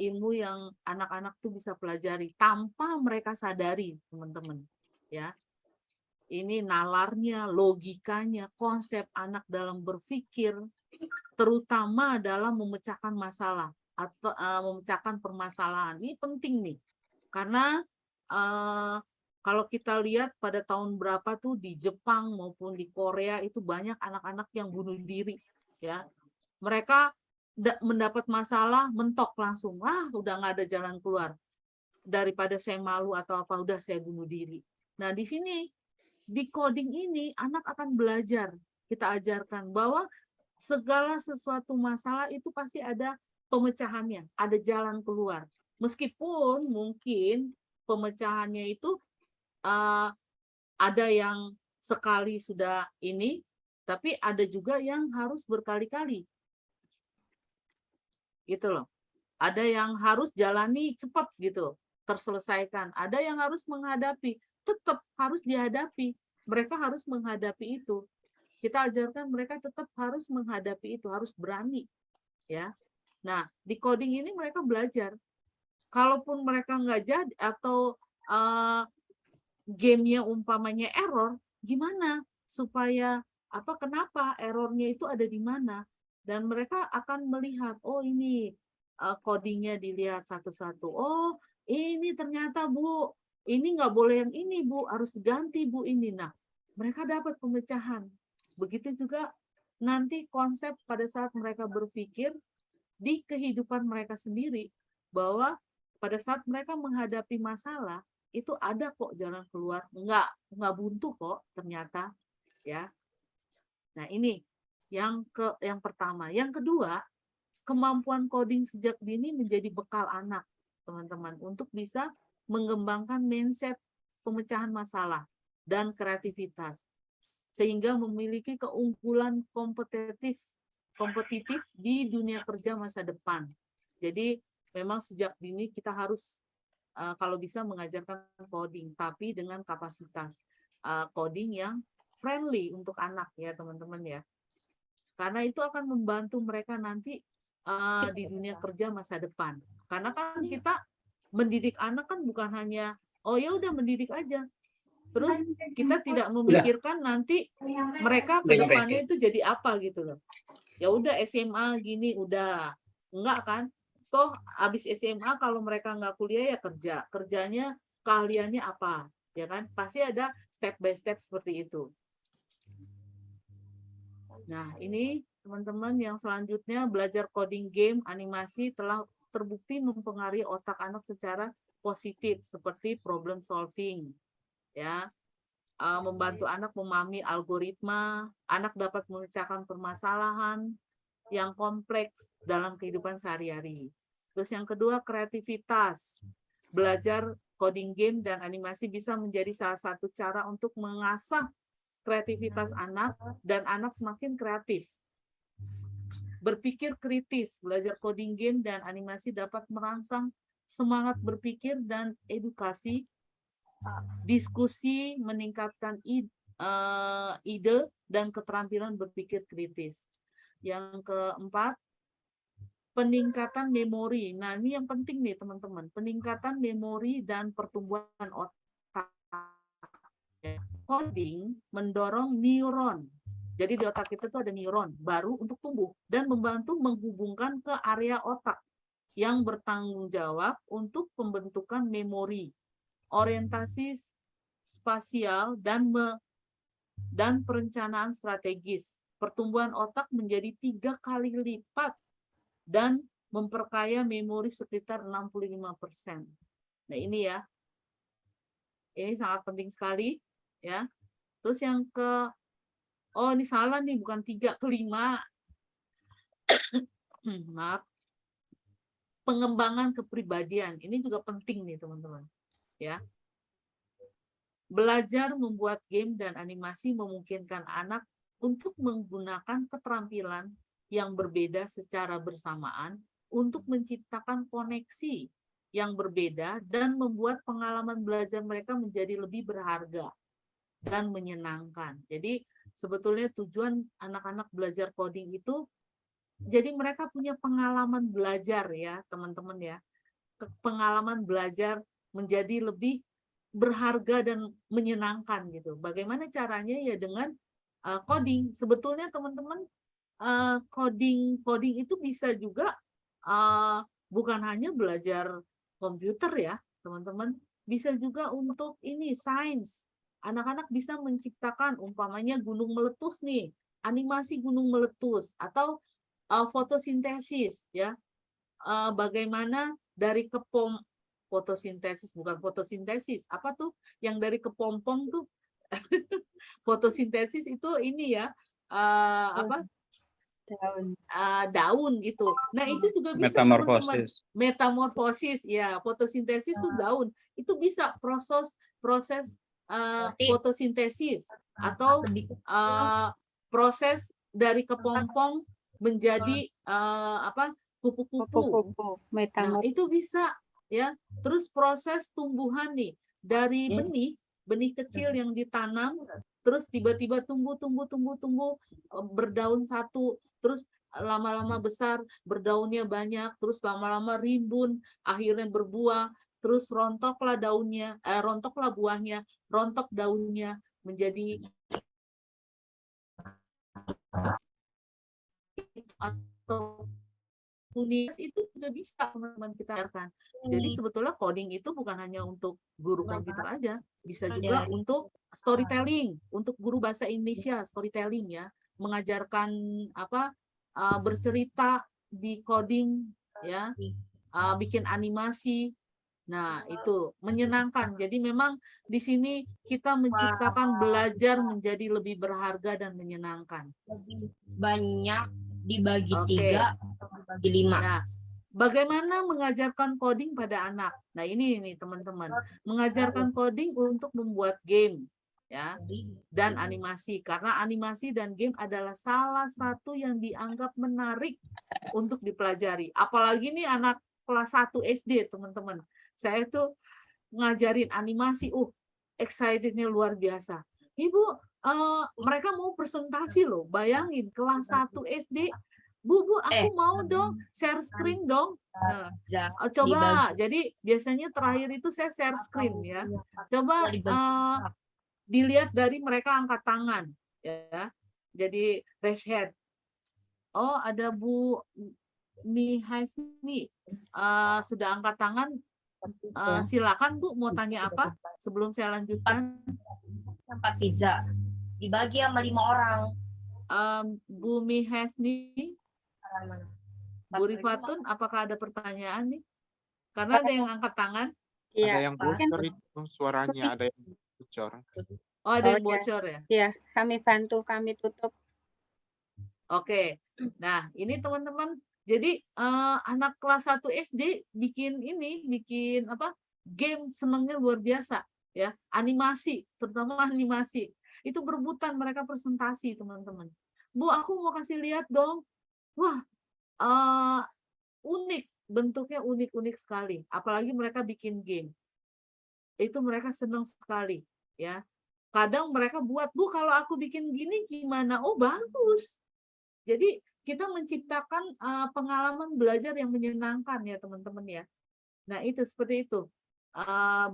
ilmu yang anak-anak tuh bisa pelajari tanpa mereka sadari, teman-teman. Ya, ini nalarnya, logikanya, konsep anak dalam berpikir, terutama dalam memecahkan masalah atau memecahkan permasalahan. Ini penting nih, karena kalau kita lihat pada tahun berapa tuh di Jepang maupun di Korea itu banyak anak-anak yang bunuh diri, ya. Mereka mendapat masalah, mentok langsung, udah nggak ada jalan keluar. Daripada saya malu atau apa, udah saya bunuh diri. Nah, di sini, di coding ini, anak akan belajar. Kita ajarkan bahwa segala sesuatu masalah itu pasti ada pemecahannya, ada jalan keluar. Meskipun mungkin pemecahannya itu ada yang sekali sudah ini, tapi ada juga yang harus berkali-kali. Gitu loh. Ada yang harus jalani cepat gitu, terselesaikan. Ada yang harus menghadapi, tetap harus dihadapi. Mereka harus menghadapi itu. Kita ajarkan mereka tetap harus menghadapi itu, harus berani. Ya. Nah, di coding ini mereka belajar. Kalaupun mereka nggak jadi atau gamenya umpamanya error, gimana supaya kenapa errornya itu ada di mana? Dan mereka akan melihat, oh ini codingnya dilihat satu-satu. Oh, ini ternyata Bu, ini nggak boleh yang ini Bu, harus ganti Bu ini. Nah, mereka dapat pemecahan. Begitu juga nanti konsep pada saat mereka berpikir di kehidupan mereka sendiri, bahwa pada saat mereka menghadapi masalah, itu ada kok jalan keluar, nggak buntu kok ternyata, ya. Nah, ini yang pertama. Yang kedua, kemampuan coding sejak dini menjadi bekal anak, teman-teman, untuk bisa mengembangkan mindset pemecahan masalah dan kreativitas, sehingga memiliki keunggulan kompetitif di dunia kerja masa depan. Jadi memang sejak dini kita harus kalau bisa mengajarkan coding, tapi dengan kapasitas coding yang friendly untuk anak ya teman-teman ya. Karena itu akan membantu mereka nanti di dunia kerja masa depan. Karena kan kita mendidik anak kan bukan hanya ya udah mendidik aja. Terus kita tidak memikirkan nanti mereka ke depannya itu jadi apa gitu loh. Ya udah SMA gini udah. Enggak kan? Toh habis SMA kalau mereka nggak kuliah ya kerjanya keahliannya apa, ya kan, pasti ada step by step seperti itu. Nah, ini teman-teman yang selanjutnya belajar coding game, animasi telah terbukti mempengaruhi otak anak secara positif seperti problem solving, ya. Membantu anak memahami algoritma, anak dapat memecahkan permasalahan yang kompleks dalam kehidupan sehari-hari. Terus yang kedua, kreativitas. Belajar coding game dan animasi bisa menjadi salah satu cara untuk mengasah kreativitas anak dan anak semakin kreatif. Berpikir kritis, belajar coding game dan animasi dapat merangsang semangat berpikir dan edukasi, diskusi, meningkatkan ide dan keterampilan berpikir kritis. Yang keempat, peningkatan memori. Nah, ini yang penting nih teman-teman. Peningkatan memori dan pertumbuhan otak. Coding mendorong neuron. Jadi di otak kita tuh ada neuron baru untuk tumbuh dan membantu menghubungkan ke area otak yang bertanggung jawab untuk pembentukan memori, orientasi spasial dan perencanaan strategis. Pertumbuhan otak menjadi 3 kali lipat dan memperkaya memori sekitar 65%. Nah, ini ya. Ini sangat penting sekali, ya. Terus yang oh ini salah nih, bukan 3, kelima. Maaf. Pengembangan kepribadian. Ini juga penting nih, teman-teman. Ya. Belajar membuat game dan animasi memungkinkan anak untuk menggunakan keterampilan yang berbeda secara bersamaan untuk menciptakan koneksi yang berbeda dan membuat pengalaman belajar mereka menjadi lebih berharga dan menyenangkan. Jadi sebetulnya tujuan anak-anak belajar coding itu jadi mereka punya pengalaman belajar ya, teman-teman ya. Pengalaman belajar menjadi lebih berharga dan menyenangkan gitu. Bagaimana caranya ya dengan coding. Sebetulnya teman-teman coding itu bisa juga bukan hanya belajar komputer ya, teman-teman. Bisa juga untuk ini sains. Anak-anak bisa menciptakan umpamanya gunung meletus nih, animasi gunung meletus atau fotosintesis ya. Bagaimana dari fotosintesis, bukan fotosintesis, apa tuh yang dari kepompong tuh fotosintesis itu ini ya apa daun gitu. Nah itu juga bisa teman-teman, metamorfosis ya, fotosintesis itu daun itu bisa proses fotosintesis atau proses dari kepompong menjadi apa kupu-kupu. Nah itu bisa ya. Terus proses tumbuhan nih dari benih kecil yang ditanam, terus tiba-tiba tumbuh berdaun satu, terus lama-lama besar, berdaunnya banyak, terus lama-lama rimbun, akhirnya berbuah, terus rontoklah daunnya, rontoklah buahnya, rontok daunnya menjadi atau kuning itu juga bisa teman-teman kita ajarkan. Jadi sebetulnya coding itu bukan hanya untuk guru komputer aja, bisa juga untuk storytelling, untuk guru bahasa Indonesia storytelling ya, mengajarkan apa bercerita di coding ya, bikin animasi. Nah, itu menyenangkan. Jadi memang di sini kita menciptakan belajar menjadi lebih berharga dan menyenangkan. Banyak dibagi 3 atau dibagi 5. Nah, bagaimana mengajarkan coding pada anak? Nah, ini teman-teman. Mengajarkan coding untuk membuat game ya dan animasi, karena animasi dan game adalah salah satu yang dianggap menarik untuk dipelajari. Apalagi nih anak kelas 1 SD, teman-teman. Saya tuh ngajarin animasi, excitednya luar biasa. Ibu, mereka mau presentasi loh, bayangin kelas 1 SD, Bu, aku mau dong share screen dong. Nah, coba, jadi biasanya terakhir itu saya share screen ya. Coba dilihat dari mereka angkat tangan ya. Jadi raise hand. Oh, ada Bu Mihaisni sudah angkat tangan. Silakan Bu, mau tanya apa sebelum saya lanjutkan? 4 pizza dibagi sama 5 orang. Bumi Hesni, Bu Rifatun, apakah ada pertanyaan nih? Karena ada yang angkat tangan. Ada Iya, yang mungkin bocor itu suaranya, ada yang bocor. Oh, ada Oh, yang ya. bocor ya? ya kami bantu, kami tutup. Oke. Nah, ini teman-teman. Jadi anak kelas 1 SD bikin apa? Game senengnya luar biasa ya. Animasi, terutama animasi. Itu berebutan mereka presentasi, teman-teman. Bu, aku mau kasih lihat dong. Wah, unik, bentuknya unik-unik sekali. Apalagi mereka bikin game. Itu mereka senang sekali ya. Kadang mereka buat, Bu, kalau aku bikin gini gimana? Oh, bagus. Jadi kita menciptakan pengalaman belajar yang menyenangkan ya teman-teman ya. Nah itu seperti itu.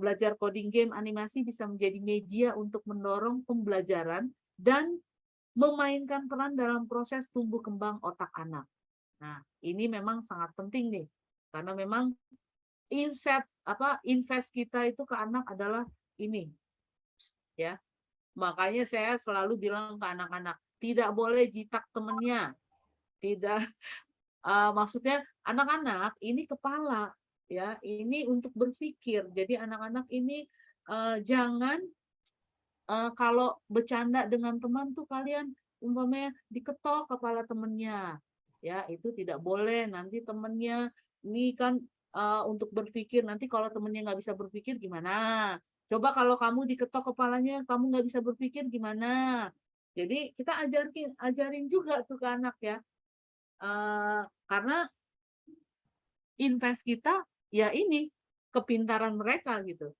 Belajar coding game animasi bisa menjadi media untuk mendorong pembelajaran dan memainkan peran dalam proses tumbuh kembang otak anak. Nah ini memang sangat penting nih. Karena memang invest kita itu ke anak adalah ini. Ya. Makanya saya selalu bilang ke anak-anak, tidak boleh jitak temennya. Tidak, maksudnya anak-anak ini kepala ya, ini untuk berpikir. Jadi anak-anak ini jangan kalau bercanda dengan teman tuh kalian umpamanya diketok kepala temennya ya, itu tidak boleh. Nanti temennya ini kan untuk berpikir, nanti kalau temennya nggak bisa berpikir gimana? Coba kalau kamu diketok kepalanya kamu nggak bisa berpikir gimana? Jadi kita ajarin juga tuh ke anak ya. Karena invest kita ya ini kepintaran mereka gitu.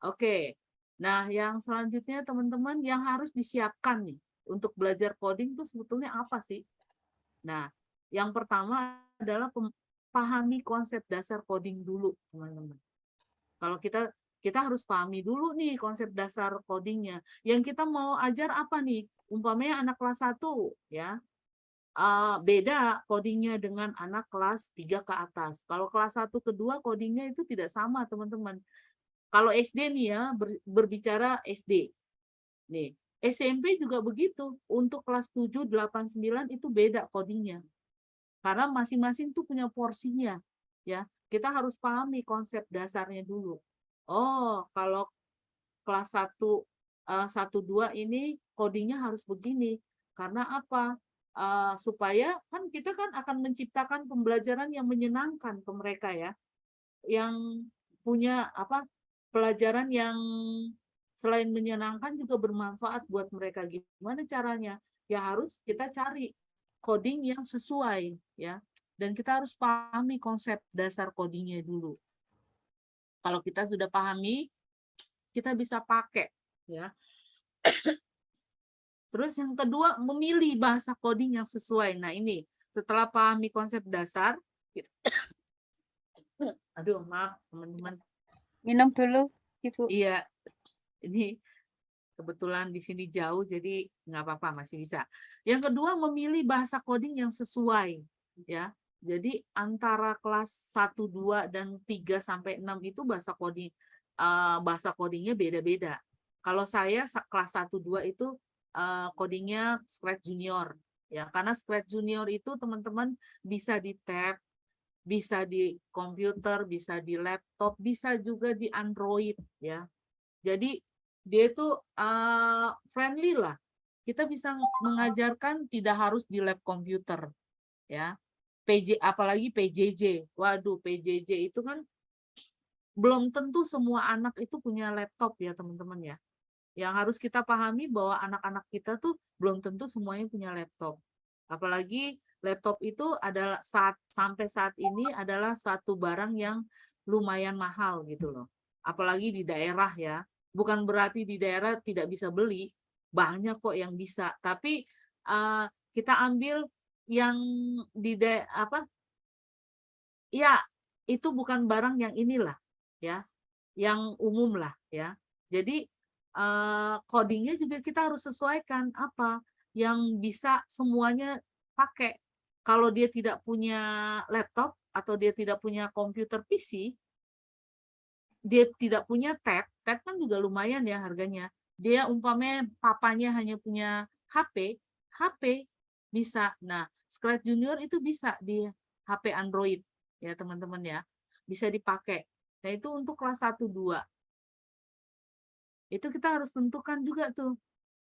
Oke. Nah, yang selanjutnya teman-teman yang harus disiapkan nih untuk belajar coding itu sebetulnya apa sih? Nah, yang pertama adalah pahami konsep dasar coding dulu, teman-teman. Kalau kita harus pahami dulu nih konsep dasar codingnya. Yang kita mau ajar apa nih? Umpamanya anak kelas 1 ya. Beda codingnya dengan anak kelas 3 ke atas. Kalau kelas 1 ke 2 codingnya itu tidak sama, teman-teman. Kalau SD nih ya, berbicara SD. Nih, SMP juga begitu. Untuk kelas 7, 8, 9 itu beda codingnya. Karena masing-masing tuh punya porsinya. Ya, kita harus pahami konsep dasarnya dulu. Oh, kalau kelas 1 1 2 ini codingnya harus begini. Karena apa? Supaya kan kita kan akan menciptakan pembelajaran yang menyenangkan ke mereka ya, yang punya pelajaran yang selain menyenangkan juga bermanfaat buat mereka. Gimana caranya? Ya harus kita cari coding yang sesuai ya, dan kita harus pahami konsep dasar codingnya dulu. Kalau kita sudah pahami, kita bisa pakai ya. Terus yang kedua, memilih bahasa coding yang sesuai. Nah ini, setelah pahami konsep dasar, aduh maaf teman-teman. Minum dulu, Ibu. Iya, ini kebetulan di sini jauh, jadi nggak apa-apa, masih bisa. Yang kedua, memilih bahasa coding yang sesuai. Ya, jadi antara kelas 1, 2, dan 3 sampai 6 itu bahasa codingnya beda-beda. Kalau saya kelas 1, 2 itu codingnya Scratch Junior ya, karena Scratch Junior itu teman-teman bisa di tab, bisa di komputer, bisa di laptop, bisa juga di Android ya. Jadi dia itu friendly lah. Kita bisa mengajarkan tidak harus di lab komputer ya. Apalagi PJJ. Waduh, PJJ itu kan belum tentu semua anak itu punya laptop ya teman-teman ya. Yang harus kita pahami bahwa anak-anak kita tuh belum tentu semuanya punya laptop. Apalagi laptop itu adalah sampai saat ini adalah satu barang yang lumayan mahal gitu loh. Apalagi di daerah ya. Bukan berarti di daerah tidak bisa beli, banyak kok yang bisa. Tapi kita ambil yang ya itu bukan barang yang inilah ya, yang umum lah ya. Jadi codingnya juga kita harus sesuaikan apa yang bisa semuanya pakai. Kalau dia tidak punya laptop atau dia tidak punya komputer PC, dia tidak punya tab kan juga lumayan ya harganya. Dia umpamanya papanya hanya punya HP HP bisa. Nah, Scratch Junior itu bisa di HP Android ya teman-teman ya. Bisa dipakai. Nah, itu untuk kelas 1 2. Itu kita harus tentukan juga tuh.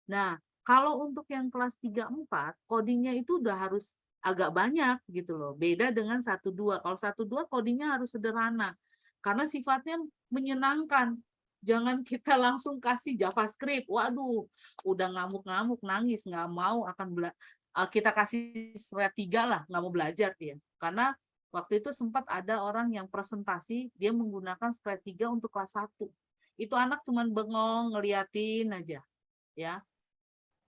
Nah, kalau untuk yang kelas 3 4, codingnya itu udah harus agak banyak gitu loh. Beda dengan 1 2. Kalau 1 2 codingnya harus sederhana. Karena sifatnya menyenangkan. Jangan kita langsung kasih JavaScript. Waduh, udah ngamuk-ngamuk, nangis, nggak mau kita kasih Scratch 3 lah, nggak mau belajar dia. Karena waktu itu sempat ada orang yang presentasi, dia menggunakan Scratch 3 untuk kelas 1. Itu anak cuman bengong, ngeliatin aja. Ya,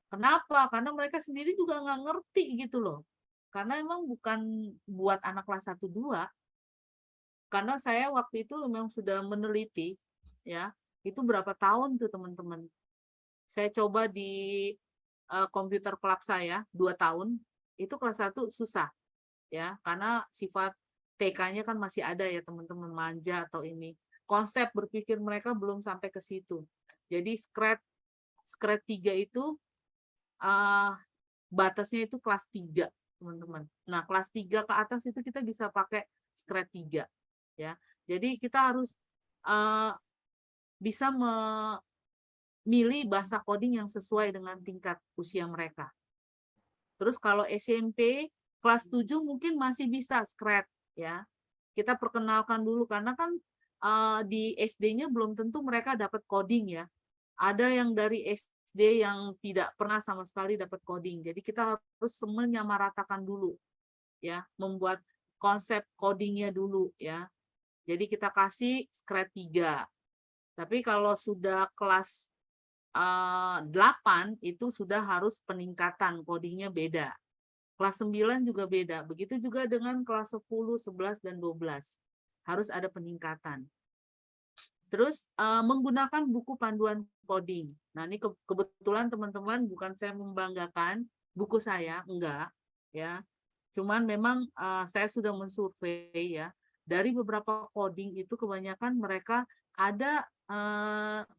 kenapa? Karena mereka sendiri juga nggak ngerti gitu loh. Karena emang bukan buat anak kelas 1 2. Karena saya waktu itu memang sudah meneliti ya, itu berapa tahun tuh teman-teman. Saya coba di komputer club saya 2 tahun, itu kelas 1 susah ya, karena sifat TK-nya kan masih ada ya teman-teman, manja atau ini. Konsep berpikir mereka belum sampai ke situ. Jadi Scratch 3 itu batasnya itu kelas 3, teman-teman. Nah, kelas 3 ke atas itu kita bisa pakai Scratch 3 ya. Jadi kita harus bisa memilih bahasa coding yang sesuai dengan tingkat usia mereka. Terus kalau SMP kelas 7 mungkin masih bisa Scratch ya. Kita perkenalkan dulu karena kan di SD-nya belum tentu mereka dapat coding ya. Ada yang dari SD yang tidak pernah sama sekali dapat coding. Jadi kita harus menyamaratakan dulu ya, membuat konsep codingnya dulu ya. Jadi kita kasih Scratch 3. Tapi kalau sudah kelas 8 itu sudah harus peningkatan, codingnya beda. Kelas 9 juga beda. Begitu juga dengan kelas 10, 11, dan 12. Harus ada peningkatan. Terus menggunakan buku panduan coding. Nah, ini kebetulan teman-teman, bukan saya membanggakan buku saya, enggak ya. Cuman memang saya sudah mensurvei ya, dari beberapa coding itu kebanyakan mereka ada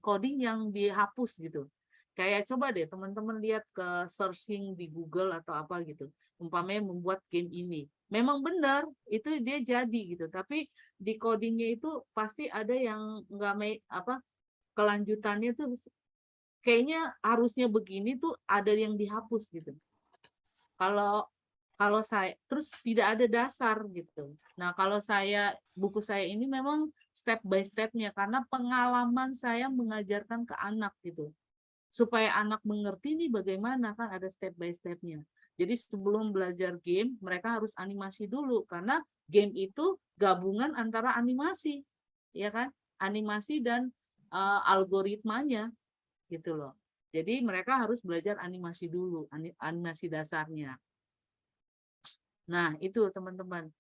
coding yang dihapus gitu. Kayak coba deh teman-teman lihat ke searching di Google atau apa gitu. Umpamanya membuat game ini. Memang benar itu dia jadi gitu, tapi di codingnya itu pasti ada yang nggak kelanjutannya tuh kayaknya harusnya begini tuh ada yang dihapus gitu. Kalau saya terus tidak ada dasar gitu. Nah, kalau buku saya ini memang step by stepnya karena pengalaman saya mengajarkan ke anak gitu. Supaya anak mengerti nih bagaimana kan ada step by stepnya. Jadi sebelum belajar game, mereka harus animasi dulu karena game itu gabungan antara animasi, ya kan? Animasi dan algoritmanya gitu loh. Jadi mereka harus belajar animasi dulu, animasi dasarnya. Nah, itu teman-teman.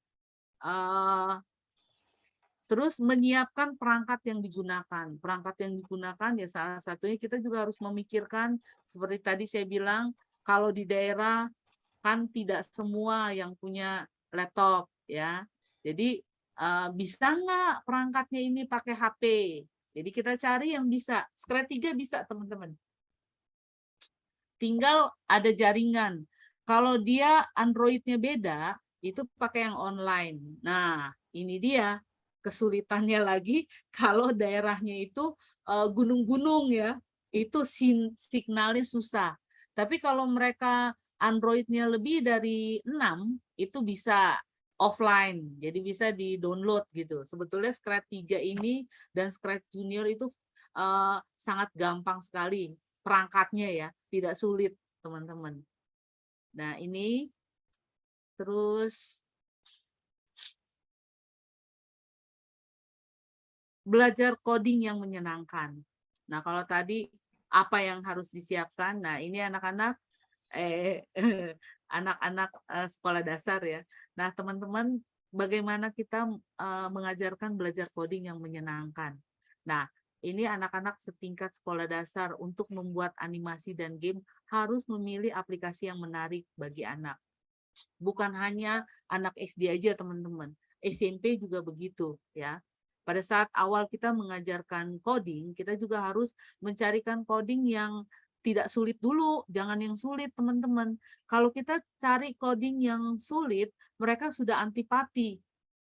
Terus menyiapkan perangkat yang digunakan. Perangkat yang digunakan ya salah satunya kita juga harus memikirkan, seperti tadi saya bilang, kalau di daerah kan tidak semua yang punya laptop ya. Jadi bisa nggak perangkatnya ini pakai HP? Jadi kita cari yang bisa. Scratch 3 bisa teman-teman. Tinggal ada jaringan. Kalau dia Android-nya beda, itu pakai yang online. Nah, ini dia kesulitannya lagi kalau daerahnya itu gunung-gunung ya, itu signalnya susah. Tapi kalau mereka Android-nya lebih dari 6, itu bisa offline, jadi bisa di-download gitu. Sebetulnya Scratch 3 ini dan Scratch Junior itu sangat gampang sekali perangkatnya ya, tidak sulit teman-teman. Nah, ini terus belajar coding yang menyenangkan. Nah, kalau tadi apa yang harus disiapkan? Nah, ini anak-anak anak-anak sekolah dasar ya. Nah, teman-teman, bagaimana kita mengajarkan belajar coding yang menyenangkan? Nah, ini anak-anak setingkat sekolah dasar untuk membuat animasi dan game harus memilih aplikasi yang menarik bagi anak. Bukan hanya anak SD aja, teman-teman. SMP juga begitu ya. Pada saat awal kita mengajarkan coding, kita juga harus mencarikan coding yang tidak sulit dulu, jangan yang sulit teman-teman. Kalau kita cari coding yang sulit, mereka sudah antipati.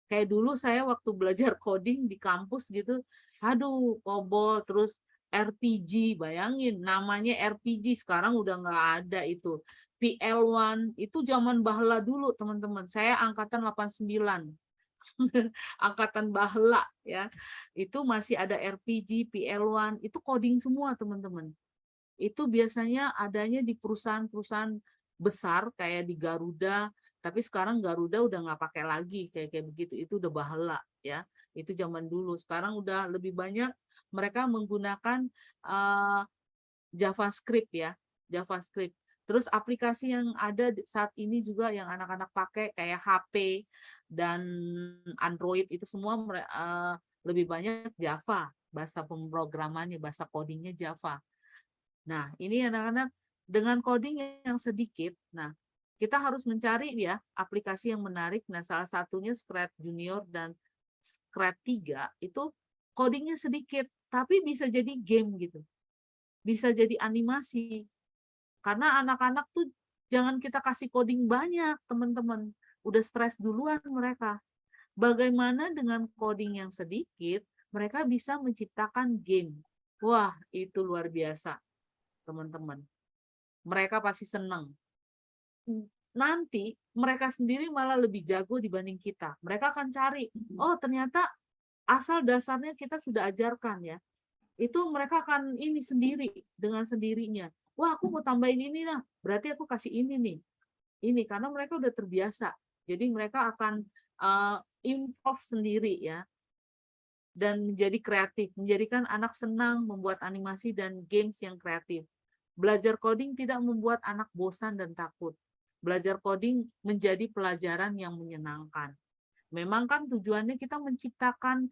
Kayak dulu saya waktu belajar coding di kampus gitu, aduh COBOL, terus RPG, bayangin namanya RPG, sekarang udah nggak ada itu. PL1, itu zaman bahla dulu teman-teman, saya angkatan 89. Angkatan bahla ya, itu masih ada RPG, PL1, itu coding semua teman-teman. Itu biasanya adanya di perusahaan-perusahaan besar kayak di Garuda, tapi sekarang Garuda udah nggak pakai lagi kayak kayak begitu, itu udah bahla ya, itu zaman dulu. Sekarang udah lebih banyak mereka menggunakan JavaScript ya, JavaScript. Terus aplikasi yang ada saat ini juga yang anak-anak pakai kayak HP dan Android itu semua lebih banyak Java, bahasa pemrogramannya, bahasa codingnya Java. Nah, ini anak-anak dengan coding yang sedikit, nah kita harus mencari ya aplikasi yang menarik. Nah, salah satunya Scratch Junior dan Scratch 3 itu codingnya sedikit, tapi bisa jadi game gitu. Bisa jadi animasi. Karena anak-anak tuh jangan kita kasih coding banyak, teman-teman. Udah stres duluan mereka. Bagaimana dengan coding yang sedikit, mereka bisa menciptakan game. Wah, itu luar biasa, teman-teman. Mereka pasti senang. Nanti mereka sendiri malah lebih jago dibanding kita. Mereka akan cari, oh ternyata asal dasarnya kita sudah ajarkan ya. Itu mereka akan ini sendiri dengan sendirinya. Wah, aku mau tambahin ini lah, berarti aku kasih ini nih. Ini karena mereka udah terbiasa. Jadi mereka akan improve sendiri ya. Dan menjadi kreatif, menjadikan anak senang membuat animasi dan games yang kreatif. Belajar coding tidak membuat anak bosan dan takut. Belajar coding menjadi pelajaran yang menyenangkan. Memang kan tujuannya kita menciptakan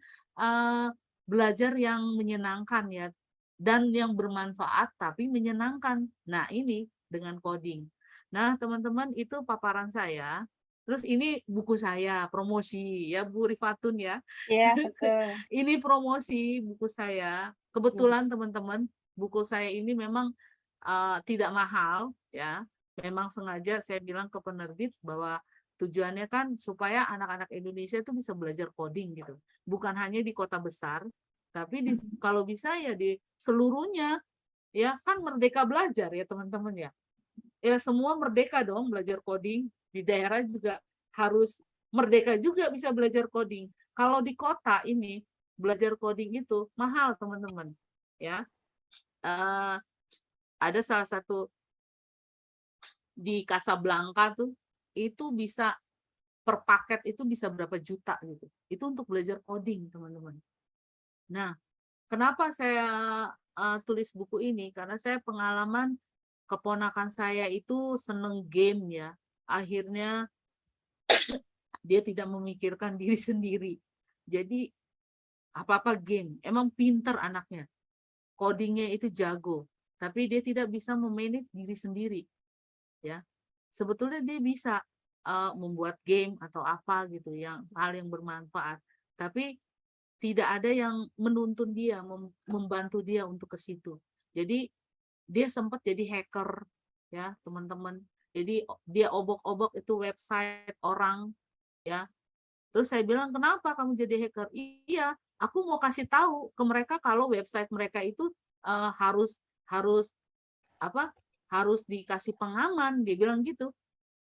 belajar yang menyenangkan ya, dan yang bermanfaat tapi menyenangkan. Nah, ini dengan coding. Nah, teman-teman, itu paparan saya. Terus ini buku saya, promosi ya Bu Rifatun ya. Ya, betul. Ini promosi buku saya. Kebetulan teman-teman, buku saya ini memang tidak mahal ya. Memang sengaja saya bilang ke penerbit bahwa tujuannya kan supaya anak-anak Indonesia itu bisa belajar coding gitu. Bukan hanya di kota besar, tapi kalau bisa ya di seluruhnya. Ya kan merdeka belajar ya teman-teman ya. Ya semua merdeka dong belajar coding. Di daerah juga harus merdeka juga bisa belajar coding. Kalau di kota ini belajar coding itu mahal teman-teman. Ya, ada salah satu di Casablanca tuh itu bisa per paket itu bisa berapa juta gitu. Itu untuk belajar coding teman-teman. Nah, kenapa saya tulis buku ini? Karena saya pengalaman keponakan saya itu seneng game ya. Akhirnya dia tidak memikirkan diri sendiri. Jadi apa-apa game. Emang pinter anaknya. Codingnya itu jago. Tapi dia tidak bisa memanage diri sendiri. Ya, sebetulnya dia bisa membuat game atau apa gitu, yang hal yang bermanfaat. Tapi tidak ada yang menuntun dia, membantu dia untuk ke situ. Jadi dia sempat jadi hacker ya teman-teman. Jadi dia obok-obok itu website orang ya. Terus saya bilang, kenapa kamu jadi hacker? Iya, aku mau kasih tahu ke mereka kalau website mereka itu harus apa? Harus dikasih pengaman. Dia bilang gitu.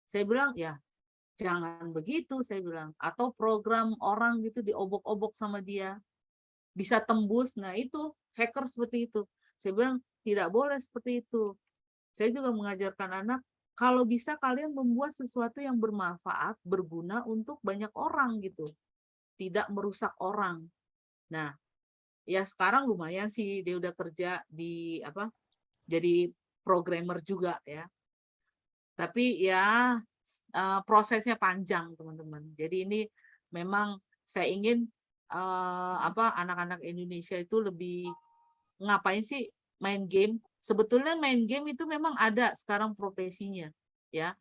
Saya bilang ya jangan begitu, saya bilang. Atau program orang gitu diobok-obok sama dia bisa tembus. Nah itu hacker seperti itu. Saya bilang tidak boleh seperti itu. Saya juga mengajarkan anak, kalau bisa kalian membuat sesuatu yang bermanfaat, berguna untuk banyak orang gitu. Tidak merusak orang. Nah, ya sekarang lumayan sih dia udah kerja di apa? Jadi programmer juga ya. Tapi ya prosesnya panjang, teman-teman. Jadi ini memang saya ingin anak-anak Indonesia itu lebih ngapain sih main game. Sebetulnya main game itu memang ada sekarang profesinya ya.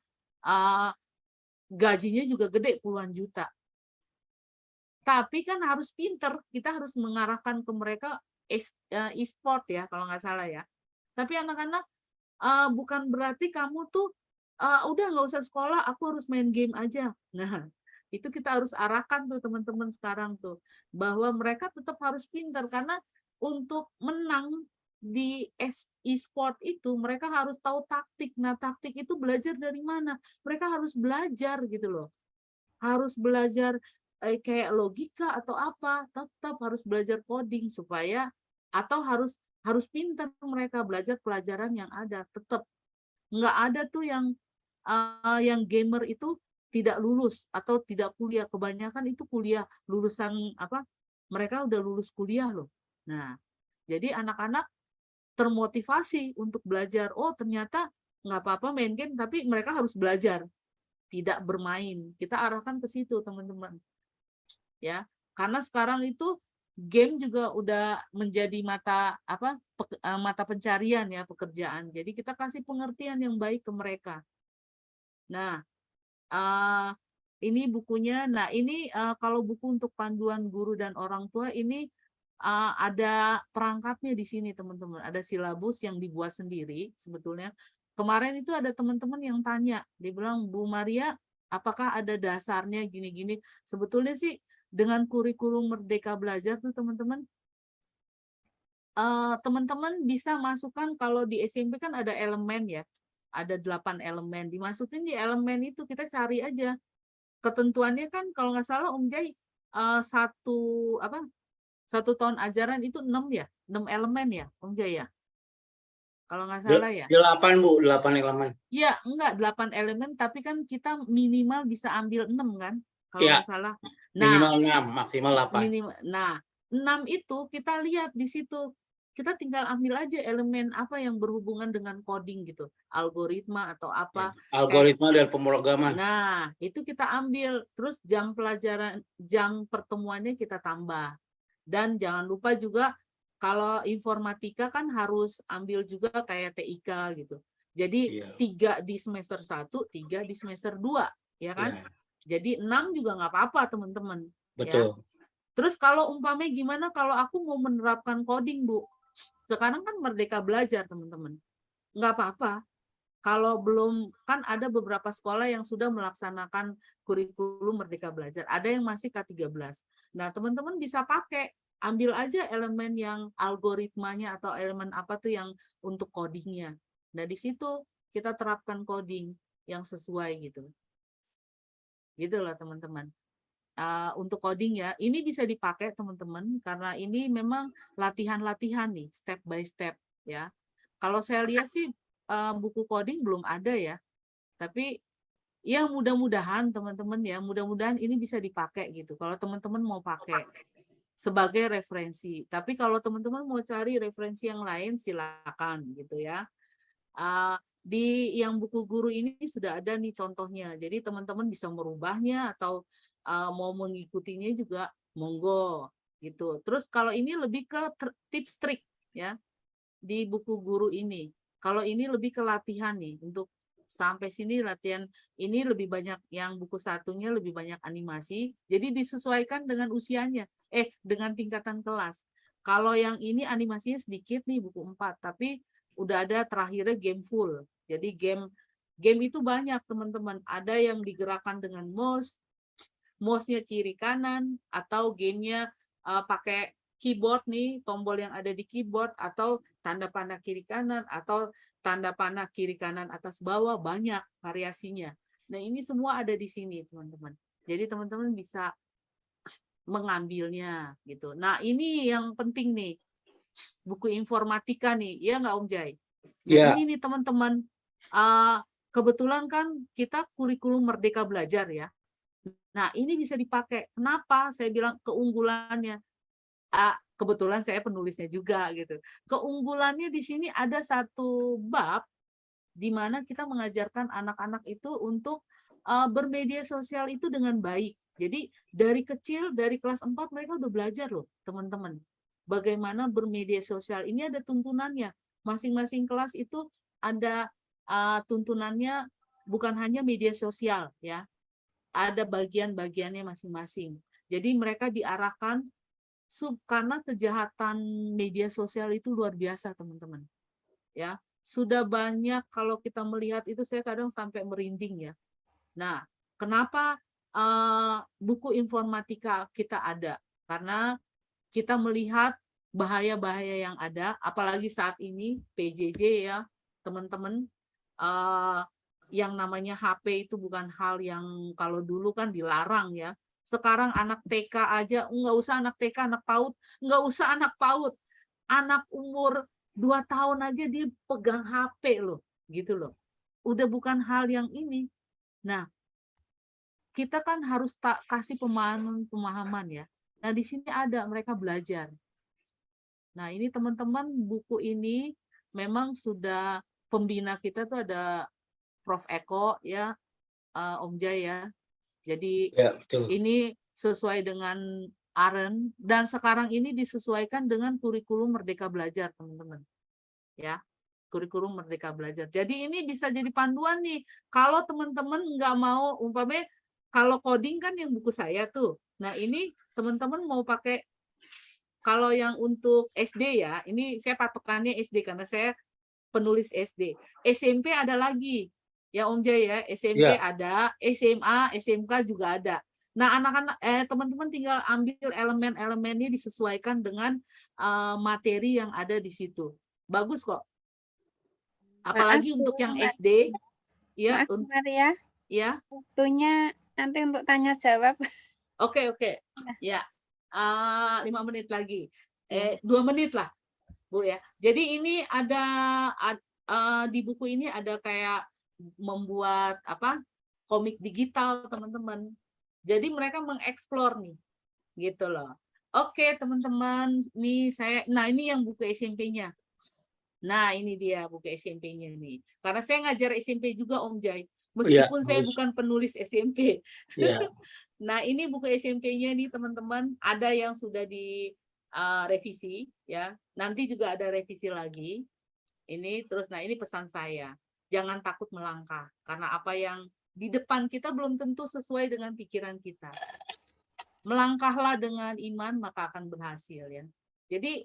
Gajinya juga gede, puluhan juta. Tapi kan harus pinter, kita harus mengarahkan ke mereka e-sport ya kalau nggak salah ya. Tapi anak-anak bukan berarti kamu tuh udah nggak usah sekolah, aku harus main game aja. Nah, itu kita harus arahkan tuh teman-teman sekarang tuh, bahwa mereka tetap harus pintar, karena untuk menang di e-sport itu mereka harus tahu taktik. Nah, taktik itu belajar dari mana? Mereka harus belajar gitu loh. Harus belajar kayak logika atau apa, tetap harus belajar coding supaya, atau harus pintar mereka belajar pelajaran yang ada. Tetap nggak ada tuh yang gamer itu tidak lulus atau tidak kuliah. Kebanyakan itu kuliah, lulusan apa, mereka udah lulus kuliah loh. Nah, jadi anak-anak termotivasi untuk belajar. Oh, ternyata nggak apa-apa main game, tapi mereka harus belajar, tidak bermain. Kita arahkan ke situ, teman-teman. Ya, karena sekarang itu game juga udah menjadi mata pencarian ya, pekerjaan. Jadi kita kasih pengertian yang baik ke mereka. Nah, ini bukunya. Nah, ini kalau buku untuk panduan guru dan orang tua ini ada perangkatnya di sini, teman-teman. Ada silabus yang dibuat sendiri sebetulnya. Kemarin itu ada teman-teman yang tanya, dia bilang, Bu Maria, apakah ada dasarnya gini-gini? Sebetulnya sih dengan kurikulum Merdeka Belajar tuh teman-teman, teman-teman bisa masukkan, kalau di SMP kan ada elemen ya, ada 8 elemen, dimasukin di elemen itu, kita cari aja ketentuannya. Kan kalau nggak salah Om Jai, satu tahun ajaran itu 6 ya, 6 elemen ya Om Jai ya, kalau nggak salah ya. 8 Bu, 8 elemen. Iya, enggak 8 elemen, tapi kan kita minimal bisa ambil 6 kan, kalau Iya. nggak salah. Minimal 6, maksimal 8. Nah, 6 itu kita lihat di situ. Kita tinggal ambil aja elemen apa yang berhubungan dengan coding gitu, algoritma atau apa. Algoritma dan pemrograman. Nah, itu kita ambil, terus jam pelajaran, jam pertemuannya kita tambah. Dan jangan lupa juga kalau informatika kan harus ambil juga kayak TIK gitu. Jadi 3 di semester 1, 3 di semester 2, ya kan? Iya. Jadi 6 juga nggak apa-apa, teman-teman. Betul. Ya. Terus kalau umpamanya gimana kalau aku mau menerapkan coding, Bu? Sekarang kan Merdeka Belajar, teman-teman. Nggak apa-apa. Kalau belum, kan ada beberapa sekolah yang sudah melaksanakan kurikulum Merdeka Belajar. Ada yang masih K13. Nah, teman-teman bisa pakai. Ambil aja elemen yang algoritmanya atau elemen apa tuh yang untuk codingnya. Nah, di situ kita terapkan coding yang sesuai gitu. Gitu loh, teman-teman. Untuk coding ya, ini bisa dipakai teman-teman, karena ini memang latihan-latihan nih, step by step ya. Kalau saya lihat sih buku coding belum ada ya, tapi ya mudah-mudahan teman-teman ya, mudah-mudahan ini bisa dipakai gitu. Kalau teman-teman mau pakai sebagai referensi, tapi kalau teman-teman mau cari referensi yang lain silakan gitu ya. Di yang buku guru ini sudah ada nih contohnya, jadi teman-teman bisa merubahnya atau mau mengikutinya juga monggo gitu. Terus kalau ini lebih ke tips trik ya di buku guru ini. Kalau ini lebih ke latihan nih, untuk sampai sini latihan ini lebih banyak, yang buku satunya lebih banyak animasi. Jadi disesuaikan dengan usianya, dengan tingkatan kelas. Kalau yang ini animasinya sedikit nih buku 4, tapi udah ada terakhirnya game full. Jadi game itu banyak teman-teman. Ada yang digerakkan dengan mouse-nya kiri kanan, atau gamenya pakai keyboard nih, tombol yang ada di keyboard, atau tanda panah kiri kanan, atau tanda panah kiri kanan atas bawah, banyak variasinya. Nah, ini semua ada di sini, teman-teman. Jadi teman-teman bisa mengambilnya gitu. Nah, ini yang penting nih, buku informatika nih, ya nggak Om Jai? Nah, ini nih teman-teman, kebetulan kan kita kurikulum Merdeka Belajar ya. Nah, ini bisa dipakai. Kenapa? Saya bilang keunggulannya. Kebetulan saya penulisnya juga gitu. Keunggulannya di sini ada satu bab di mana kita mengajarkan anak-anak itu untuk bermedia sosial itu dengan baik. Jadi dari kecil, dari kelas 4 mereka udah belajar loh, teman-teman. Bagaimana bermedia sosial. Ini ada tuntunannya. Masing-masing kelas itu ada tuntunannya, bukan hanya media sosial ya. Ada bagian-bagiannya masing-masing. Jadi mereka diarahkan karena kejahatan media sosial itu luar biasa, teman-teman. Ya, sudah banyak, kalau kita melihat itu saya kadang sampai merinding ya. Nah, kenapa buku informatika kita ada? Karena kita melihat bahaya-bahaya yang ada, apalagi saat ini PJJ ya, teman-teman, yang namanya HP itu bukan hal yang kalau dulu kan dilarang ya. Sekarang anak TK aja, nggak usah anak TK, anak PAUD, nggak usah anak PAUD, anak umur 2 tahun aja dia pegang HP loh, gitu loh. Udah bukan hal yang ini. Nah, kita kan harus kasih pemahaman ya. Nah, di sini ada mereka belajar. Nah, ini teman-teman, buku ini memang sudah pembina kita tuh ada Prof. Eko ya, Om Jai ya. Jadi Ya, betul. ini sesuai dengan Aren dan sekarang ini disesuaikan dengan kurikulum Merdeka Belajar, teman-teman. Ya, kurikulum Merdeka Belajar. Jadi ini bisa jadi panduan nih. Kalau teman-teman nggak mau, umpamanya kalau coding kan yang buku saya tuh. Nah, ini teman-teman mau pakai, kalau yang untuk SD ya, ini saya patokannya SD karena saya penulis SD. SMP ada lagi. Ya Om Jaya ya, SMP Ya. ada, SMA, SMK juga ada. Nah, anak-anak teman-teman tinggal ambil elemen-elemennya disesuaikan dengan materi yang ada di situ. Bagus kok. Apalagi Maaf, untuk Bu, yang Mbak. SD ya, Maaf, Maria, ya. waktunya nanti untuk tanya jawab. Oke. Ya. 5 menit lagi. Ya. 2 menit lah, Bu ya. Jadi ini ada di buku ini ada kayak membuat komik digital, teman-teman. Jadi mereka mengeksplor nih, gitu loh. Oke, teman-teman, nah ini yang buku SMP-nya. Nah, ini dia buku SMP-nya nih. Karena saya ngajar SMP juga, Om Jai. Meskipun saya bukan penulis SMP. Ya. Nah, ini buku SMP-nya nih, teman-teman. Ada yang sudah direvisi ya. Nanti juga ada revisi lagi. Ini terus, nah ini pesan saya. Jangan takut melangkah. Karena apa yang di depan kita belum tentu sesuai dengan pikiran kita. Melangkahlah dengan iman, maka akan berhasil ya. Jadi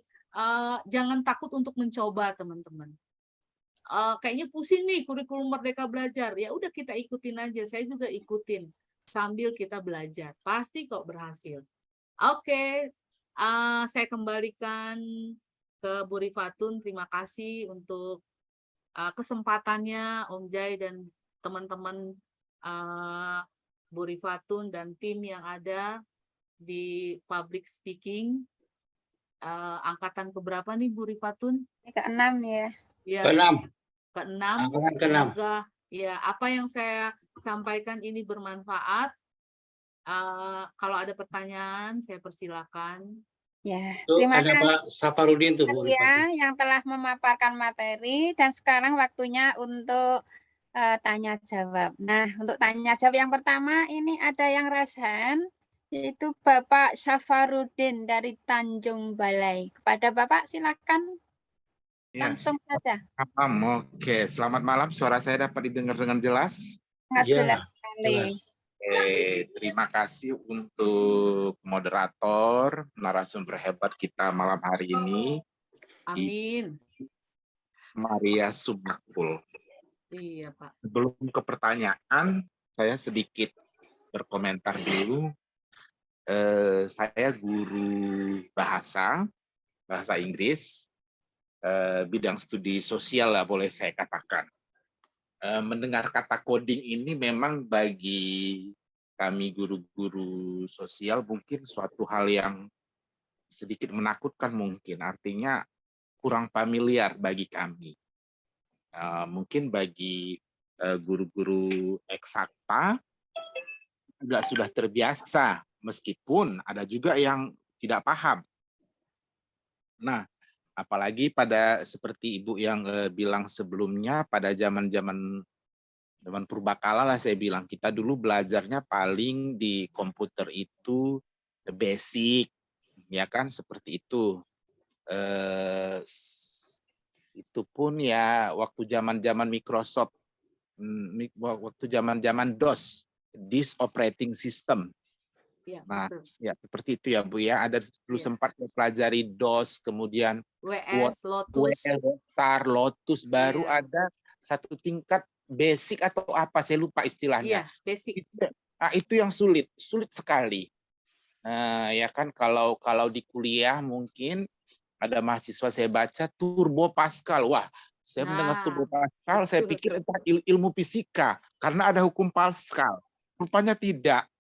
jangan takut untuk mencoba, teman-teman. Kayaknya pusing nih kurikulum Merdeka Belajar. Ya udah, kita ikutin aja. Saya juga ikutin sambil kita belajar. Pasti kok berhasil. Oke, saya kembalikan ke Bu Rifatun. Terima kasih untuk kesempatannya, Om Jai dan teman-teman Bu Rifatun dan tim yang ada di public speaking. Angkatan keberapa nih Bu Rifatun? Ke-6 ya. Ya, Ke-6. ke-6. Angkatan ke-6. Semoga ya apa yang saya sampaikan ini bermanfaat. Kalau ada pertanyaan, saya persilakan. Ya, Tuh, terima ada kasih Pak Safarudin tuh, Bu. ya yang telah memaparkan materi dan sekarang waktunya untuk tanya jawab. Nah, untuk tanya jawab yang pertama ini ada yang raise hand, yaitu Bapak Safarudin dari Tanjung Balai. Kepada Bapak silakan Ya, langsung saja. Oke, selamat malam. Suara saya dapat didengar dengan jelas? Sangat Ya, jelas sekali. jelas. Terima kasih untuk moderator, narasumber hebat kita malam hari ini, Amin. Maria Subakul. Iya, Pak. Sebelum ke pertanyaan, saya sedikit berkomentar dulu. Saya guru bahasa Inggris, bidang studi sosial lah boleh saya katakan. Mendengar kata coding ini memang bagi kami guru-guru sosial mungkin suatu hal yang sedikit menakutkan mungkin, artinya kurang familiar bagi kami. Mungkin bagi guru-guru eksakta juga sudah terbiasa, meskipun ada juga yang tidak paham. Nah, apalagi pada seperti Ibu yang bilang sebelumnya, pada zaman purbakala lah saya bilang, kita dulu belajarnya paling di komputer itu basic, ya kan, seperti itu. Itu pun ya waktu zaman Microsoft, waktu zaman DOS, disk operating system. Iya, Nah, betul. ya seperti itu ya Bu ya. Ada dulu Iya. sempat saya pelajari DOS, kemudian WS, Lotus. Lotus, baru Iya. ada satu tingkat basic atau apa, saya lupa istilahnya. Iya, basic. Itu yang sulit sekali. Ya kan kalau di kuliah mungkin ada mahasiswa saya baca Turbo Pascal. Wah, saya mendengar Turbo Nah, Pascal, saya betul. pikir entah ilmu fisika karena ada hukum Pascal. Rupanya tidak.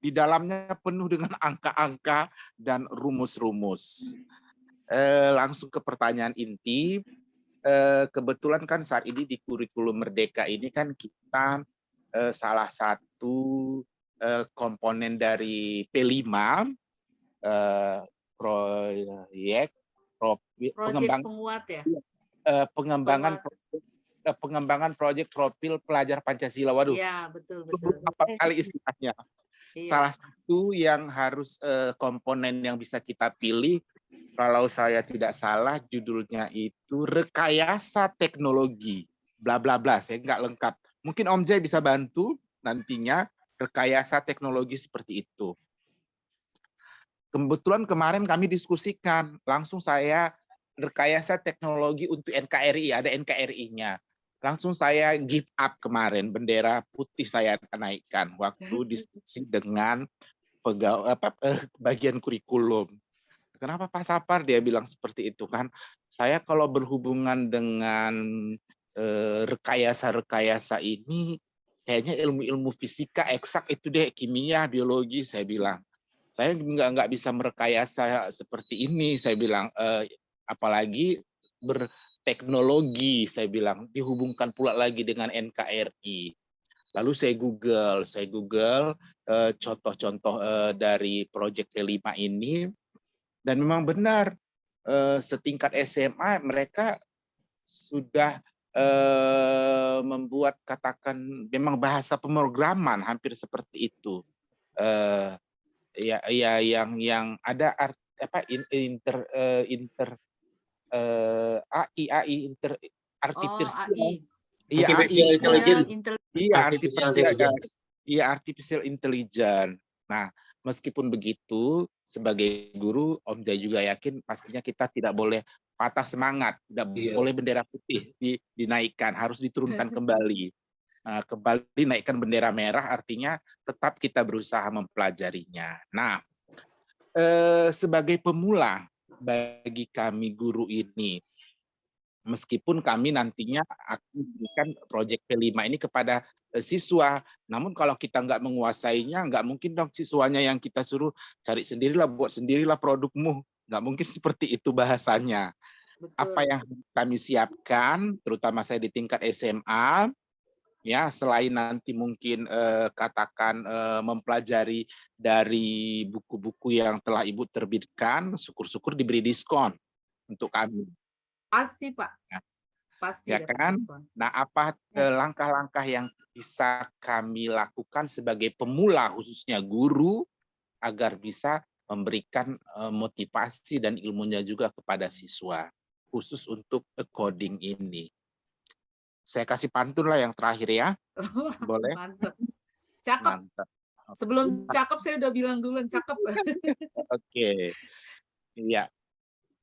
Di dalamnya penuh dengan angka-angka dan rumus-rumus. Langsung ke pertanyaan inti. Kebetulan kan saat ini di kurikulum Merdeka ini kan kita salah satu komponen dari P5 proyek Proyek penguat ya. pengembangan proyek profil pelajar Pancasila. Waduh, Iya, betul. apa kali istilahnya. Iya. Salah satu yang harus komponen yang bisa kita pilih, kalau saya tidak salah judulnya itu rekayasa teknologi, bla bla bla. Saya nggak lengkap. Mungkin Om Jai bisa bantu nantinya rekayasa teknologi seperti itu. Kebetulan kemarin kami diskusikan, langsung saya rekayasa teknologi untuk NKRI, ada NKRI-nya. Langsung saya give up kemarin, bendera putih saya naikkan waktu diskusi dengan bagian kurikulum. Kenapa Pak Sapar? Dia bilang seperti itu kan. Saya kalau berhubungan dengan rekayasa ini, kayaknya ilmu-ilmu fisika eksak itu deh, kimia, biologi, saya bilang. Saya nggak bisa merekayasa seperti ini, saya bilang. Apalagi berteknologi, saya bilang, dihubungkan pula lagi dengan NKRI. Lalu saya Google contoh-contoh dari proyek P5 ini, dan memang benar setingkat SMA mereka sudah membuat katakan memang bahasa pemrograman hampir seperti itu. Yang ada AI artificial. Iya, artificial intelligence. Nah, meskipun begitu, sebagai guru, Om Jai juga yakin pastinya kita tidak boleh patah semangat, tidak boleh bendera putih dinaikkan, harus diturunkan kembali. Kembali naikkan bendera merah, artinya tetap kita berusaha mempelajarinya. Nah, sebagai pemula bagi kami guru ini, meskipun kami nantinya akan memberikan proyek P5 ini kepada siswa, namun kalau kita nggak menguasainya, nggak mungkin dong siswanya yang kita suruh cari sendirilah, buat sendirilah produkmu. Nggak mungkin seperti itu bahasanya. Betul. Apa yang kami siapkan, terutama saya di tingkat SMA, ya selain nanti mungkin katakan mempelajari dari buku-buku yang telah Ibu terbitkan, syukur-syukur diberi diskon untuk kami. Pasti Pak, pasti ya kan? Nah, apa langkah-langkah yang bisa kami lakukan sebagai pemula, khususnya guru, agar bisa memberikan motivasi dan ilmunya juga kepada siswa, khusus untuk coding ini. Saya kasih pantun lah yang terakhir ya, boleh? Mantap. Cakep. Mantap. Sebelum cakep saya udah bilang duluan cakep. Oke, iya.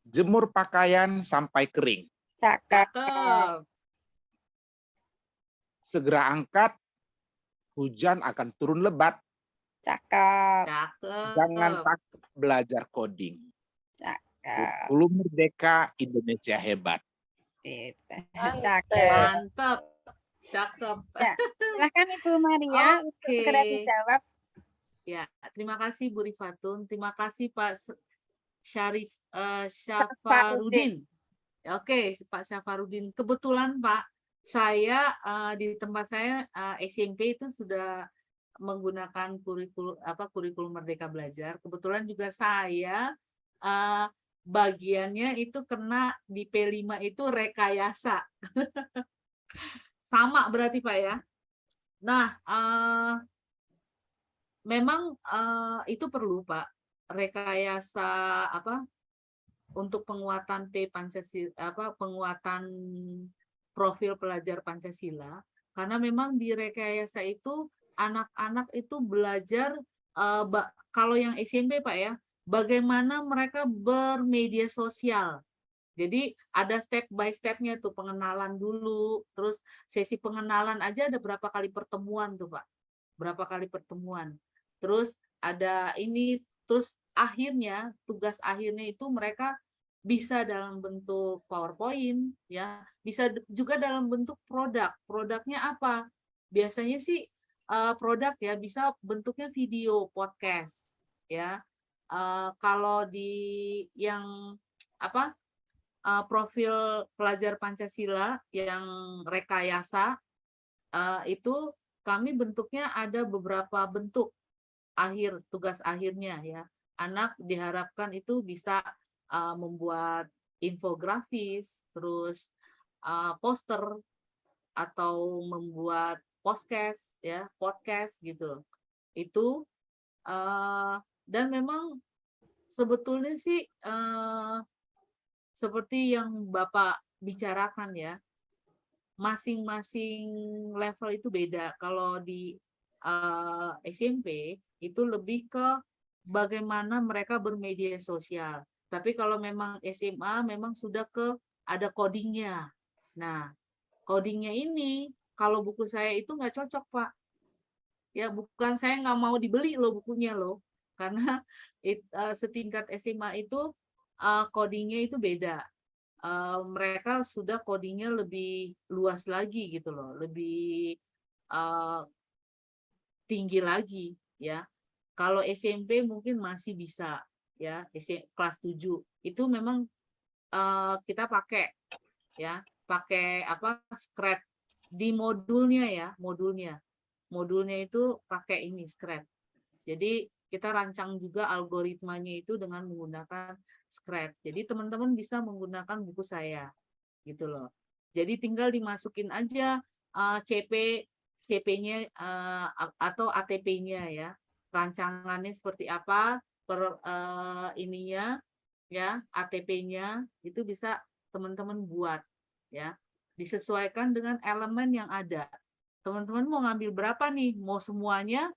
Jemur pakaian sampai kering. Cakep. Segera angkat, hujan akan turun lebat. Cakep. Cakep. Jangan takut belajar coding. Cakep. Kurikulum Merdeka, Indonesia hebat. Cakep. Mantap. Cakep. Ya, silahkan Ibu Maria untuk segera dijawab. Ya, terima kasih Bu Rifatun. Terima kasih Pak Syafarudin. Oke, Pak Syafarudin. Kebetulan Pak, saya di tempat saya SMP itu sudah menggunakan kurikulum Merdeka Belajar. Kebetulan juga saya bagiannya itu kena di P5 itu rekayasa. Sama berarti Pak ya. Nah, memang itu perlu Pak, rekayasa untuk penguatan Pancasila, penguatan profil pelajar Pancasila, karena memang di rekayasa itu anak-anak itu belajar kalau yang SMP Pak ya, bagaimana mereka bermedia sosial. Jadi ada step by step-nya tuh, pengenalan dulu, terus sesi pengenalan aja ada berapa kali pertemuan tuh Pak, berapa kali pertemuan. Terus ada ini, terus akhirnya tugas akhirnya itu mereka bisa dalam bentuk PowerPoint ya, bisa juga dalam bentuk produk. Produknya apa? Biasanya sih produk ya bisa bentuknya video podcast ya. Kalau di yang apa profil pelajar Pancasila yang rekayasa itu kami bentuknya ada beberapa bentuk tugas akhirnya ya. Anak diharapkan itu bisa membuat infografis, terus poster atau membuat podcast gitu. Itu dan memang sebetulnya sih seperti yang Bapak bicarakan ya, masing-masing level itu beda. Kalau di SMP itu lebih ke bagaimana mereka bermedia sosial. Tapi kalau memang SMA memang sudah ada codingnya. Nah, codingnya ini kalau buku saya itu nggak cocok Pak. Ya bukan saya nggak mau dibeli loh bukunya loh, karena setingkat SMA itu codingnya itu beda. Mereka sudah codingnya lebih luas lagi gitu loh, lebih tinggi lagi ya. Kalau SMP mungkin masih bisa ya, kelas 7 itu memang kita pakai ya, pakai apa Scratch di modulnya ya, modulnya itu pakai ini Scratch. Jadi kita rancang juga algoritmanya itu dengan menggunakan Scratch. Jadi teman-teman bisa menggunakan buku saya gitu loh. Jadi tinggal dimasukin aja CP-nya atau ATP-nya ya. Rancangannya seperti apa, ininya ya, ATP-nya itu bisa teman-teman buat ya. Disesuaikan dengan elemen yang ada. Teman-teman mau ngambil berapa nih? Mau semuanya?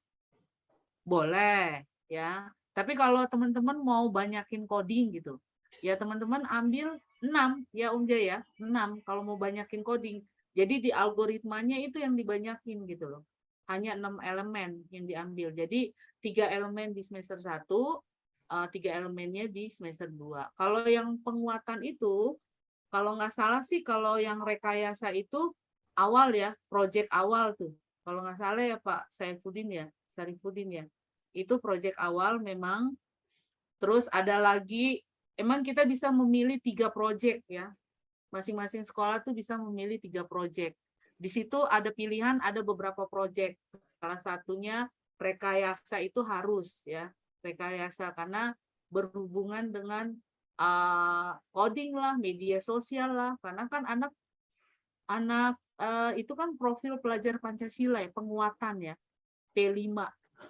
Boleh ya. Tapi kalau teman-teman mau banyakin coding gitu, ya teman-teman ambil 6 ya Om Jaya ya, 6 kalau mau banyakin coding. Jadi di algoritmanya itu yang dibanyakin gitu loh. Hanya 6 elemen yang diambil. Jadi 3 elemen di semester 1, 3 elemennya di semester 2. Kalau yang penguatan itu, kalau nggak salah sih kalau yang rekayasa itu awal ya, project awal tuh. Kalau nggak salah ya Pak Sarifudin ya. Itu project awal memang. Terus ada lagi, emang kita bisa memilih 3 project ya. Masing-masing sekolah tuh bisa memilih 3 project. Di situ ada pilihan, ada beberapa project. Salah satunya rekayasa itu harus ya. Rekayasa karena berhubungan dengan coding lah, media sosial lah. Karena kan anak itu kan profil pelajar Pancasila ya, penguatan ya, P5.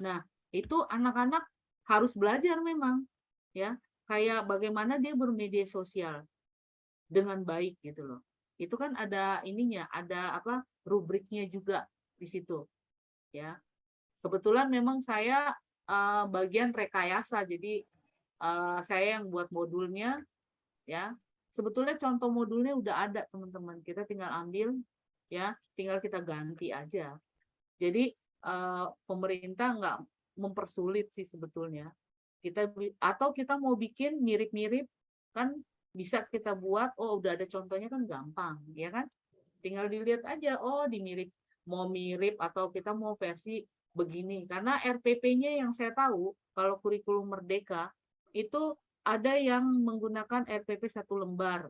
Nah, itu anak-anak harus belajar memang ya, kayak bagaimana dia bermedia sosial dengan baik gitu loh. Itu kan ada ininya, ada apa rubriknya juga di situ ya. Kebetulan memang saya bagian rekayasa, jadi saya yang buat modulnya ya. Sebetulnya contoh modulnya udah ada teman-teman, kita tinggal ambil ya, tinggal kita ganti aja. Jadi pemerintah nggak mempersulit sih sebetulnya. Atau kita mau bikin mirip-mirip kan bisa kita buat, oh udah ada contohnya kan gampang, ya kan? Tinggal dilihat aja, oh mau mirip atau kita mau versi begini. Karena RPP-nya yang saya tahu, kalau kurikulum Merdeka itu ada yang menggunakan RPP 1 lembar,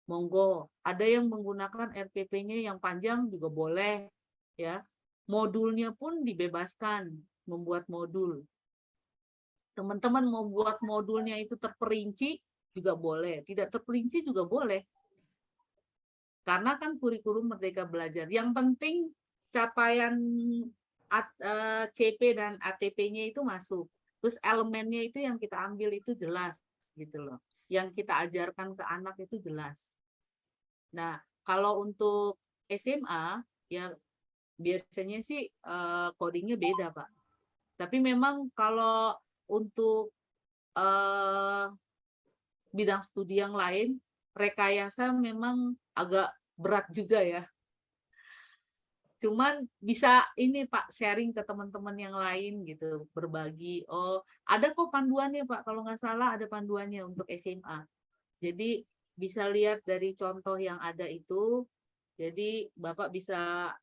monggo. Ada yang menggunakan RPP-nya yang panjang juga boleh, ya. Modulnya pun dibebaskan membuat modul. Teman-teman mau buat modulnya itu terperinci juga boleh, tidak terperinci juga boleh. Karena kan kurikulum Merdeka Belajar. Yang penting capaian CP dan ATP-nya itu masuk. Terus elemennya itu yang kita ambil itu jelas gitu loh. Yang kita ajarkan ke anak itu jelas. Nah, kalau untuk SMA ya biasanya sih codingnya beda, Pak. Tapi memang kalau untuk bidang studi yang lain, rekayasa memang agak berat juga ya. Cuman bisa ini Pak, sharing ke teman-teman yang lain gitu, berbagi. Oh, ada kok panduannya Pak, kalau nggak salah ada panduannya untuk SMA. Jadi bisa lihat dari contoh yang ada itu. Jadi Bapak bisa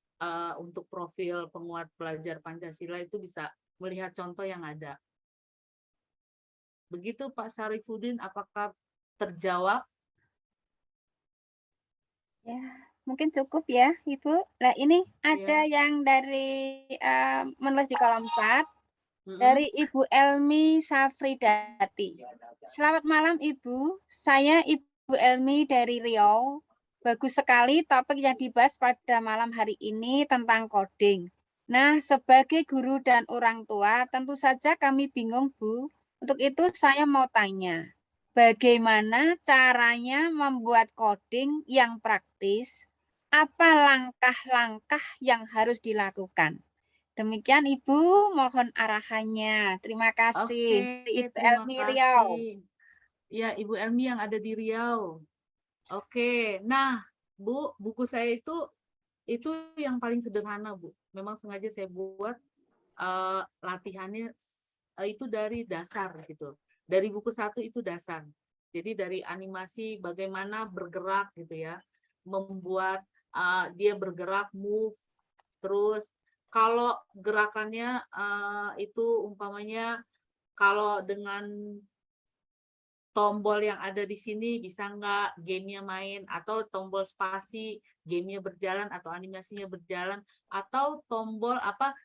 untuk profil penguat pelajar Pancasila itu bisa melihat contoh yang ada. Begitu Pak Syarifudin, apakah terjawab? Ya, mungkin cukup ya, Ibu. Nah, ini ada yang dari menulis di kolom chat dari Ibu Elmi Safridati. Selamat malam Ibu, saya Ibu Elmi dari Riau. Bagus sekali topik yang dibahas pada malam hari ini tentang coding. Nah, sebagai guru dan orang tua, tentu saja kami bingung, Bu. Untuk itu saya mau tanya, bagaimana caranya membuat coding yang praktis? Apa langkah-langkah yang harus dilakukan? Demikian Ibu, mohon arahannya. Terima kasih. Oke, Ibu terima Elmi Riau. kasih. Ya, Ibu Elmi yang ada di Riau. Oke, nah Bu, buku saya itu yang paling sederhana Bu. Memang sengaja saya buat latihannya itu dari dasar gitu. Dari buku 1 itu dasar. Jadi dari animasi bagaimana bergerak gitu ya, membuat dia bergerak, move, terus kalau gerakannya itu umpamanya kalau dengan tombol yang ada di sini bisa nggak gamenya main, atau tombol spasi gamenya berjalan atau animasinya berjalan, atau tombol apa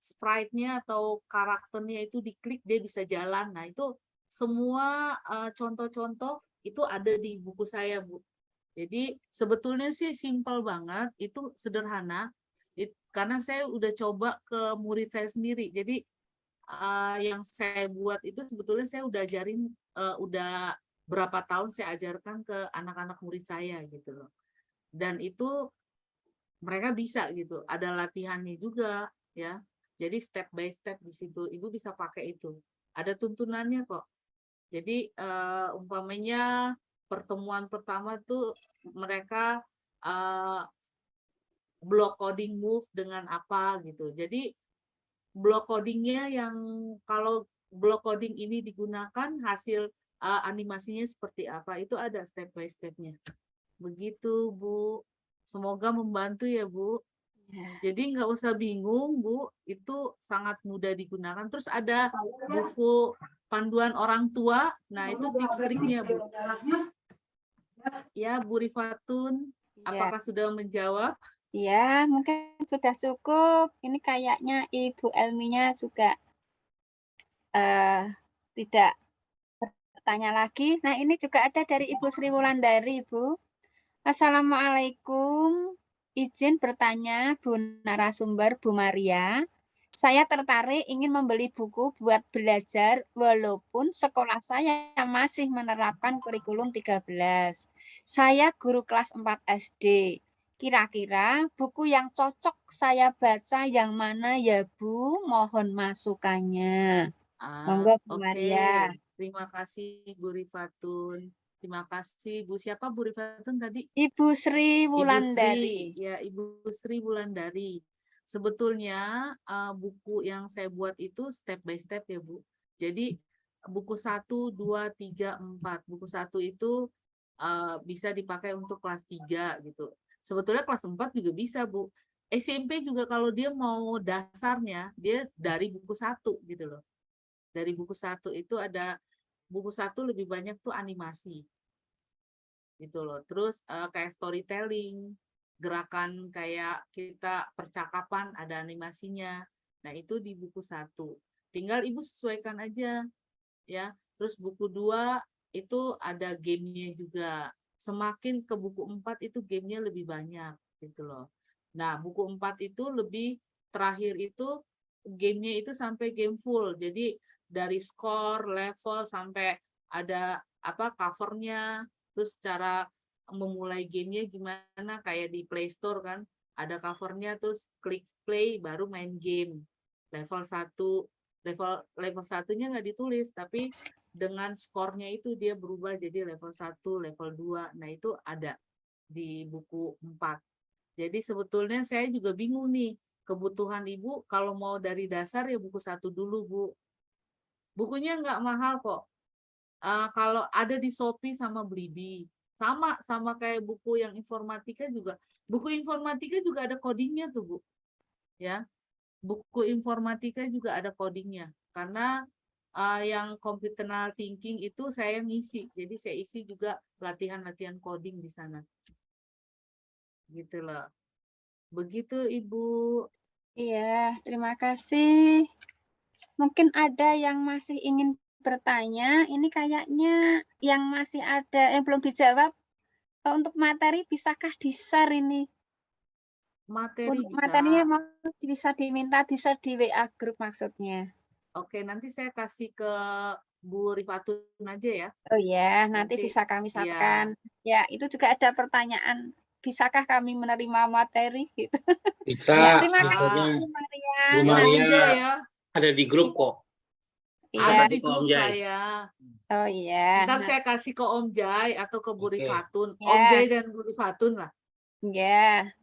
sprite-nya atau karakternya itu diklik dia bisa jalan. Nah itu semua contoh-contoh itu ada di buku saya Bu. Jadi sebetulnya sih simpel banget, itu sederhana, karena saya udah coba ke murid saya sendiri. Jadi yang saya buat itu sebetulnya saya udah ajarin, udah berapa tahun saya ajarkan ke anak-anak murid saya gitu loh. Dan itu mereka bisa gitu, ada latihannya juga ya. Jadi step by step di situ, Ibu bisa pakai itu. Ada tuntunannya kok. Jadi umpamanya pertemuan pertama tuh mereka block coding move dengan apa gitu. Jadi block codingnya yang kalau block coding ini digunakan hasil animasinya seperti apa itu ada step by stepnya. Begitu Bu. Semoga membantu ya Bu. Jadi nggak usah bingung Bu, itu sangat mudah digunakan. Terus ada buku panduan orang tua, nah itu tips triknya Bu. Ya Bu Rifatun, apakah sudah menjawab? Ya, mungkin sudah cukup. Ini kayaknya Ibu Elminya juga tidak bertanya lagi. Nah, ini juga ada dari Ibu Sri Wulandari, Bu. Assalamualaikum. Izin bertanya, Bu narasumber, Bu Maria. Saya tertarik ingin membeli buku buat belajar walaupun sekolah saya masih menerapkan kurikulum 13. Saya guru kelas 4 SD. Kira-kira buku yang cocok saya baca yang mana ya Bu? Mohon masukannya. Monggo Bu Maria. Terima kasih Bu Rifatun. Terima kasih Bu. Siapa Bu Rifatun tadi? Ibu Sri Wulandari. Ibu Sri, ya Ibu Sri Wulandari. Sebetulnya buku yang saya buat itu step by step ya Bu. Jadi buku 1, 2, 3, 4. Buku 1 itu bisa dipakai untuk kelas 3 gitu. Sebetulnya kelas 4 juga bisa Bu. SMP juga kalau dia mau dasarnya, dia dari buku 1 gitu loh. Dari buku 1 itu ada, buku 1 lebih banyak tuh animasi gitu loh. Terus kayak storytelling, gerakan kayak kita percakapan ada animasinya. Nah, itu di buku 1. Tinggal Ibu sesuaikan aja ya. Terus buku 2 itu ada gamenya juga. Semakin ke buku 4 itu gamenya lebih banyak gitu loh. Nah, buku 4 itu lebih terakhir itu gamenya itu sampai game full. Jadi dari skor, level sampai ada apa covernya, terus cara memulai gamenya gimana, kayak di Play Store kan ada covernya, terus klik play baru main game level 1, level satunya nggak ditulis, tapi dengan skornya itu dia berubah jadi level 1, level 2. Nah, itu ada di buku 4. Jadi sebetulnya saya juga bingung nih, kebutuhan Ibu kalau mau dari dasar ya buku 1 dulu, Bu. Bukunya nggak mahal kok. Kalau ada di Shopee sama Blibli. Sama kayak buku yang informatika juga. Buku informatika juga ada codingnya tuh, Bu. Ya. Buku informatika juga ada codingnya. Karena yang computational thinking itu saya ngisi. Jadi saya isi juga latihan-latihan coding di sana. Gitu loh. Begitu, Ibu. Iya, terima kasih. Mungkin ada yang masih ingin bertanya. Ini kayaknya yang masih ada yang belum dijawab. Untuk materi bisakah di-share ini? Materi Untuk bisa. materinya mau bisa diminta di-share di WA grup maksudnya. Oke, nanti saya kasih ke Bu Rifatun aja ya. Oh ya, nanti Nanti, bisa kami iya. sampaikan. Ya, itu juga ada pertanyaan. Bisakah kami menerima materi? Gitu. Bisa. Ya, terima kasih Maksudnya Bu Maria. Bu Bisa Maria juga ya. ada di grup kok. Iya. Ada Kasih di ke Om grup Jai. saya. Oh iya. Ntar saya kasih ke Om Jai atau ke Bu Oke. Rifatun. Ya. Om Jai dan Bu Rifatun lah. Ya,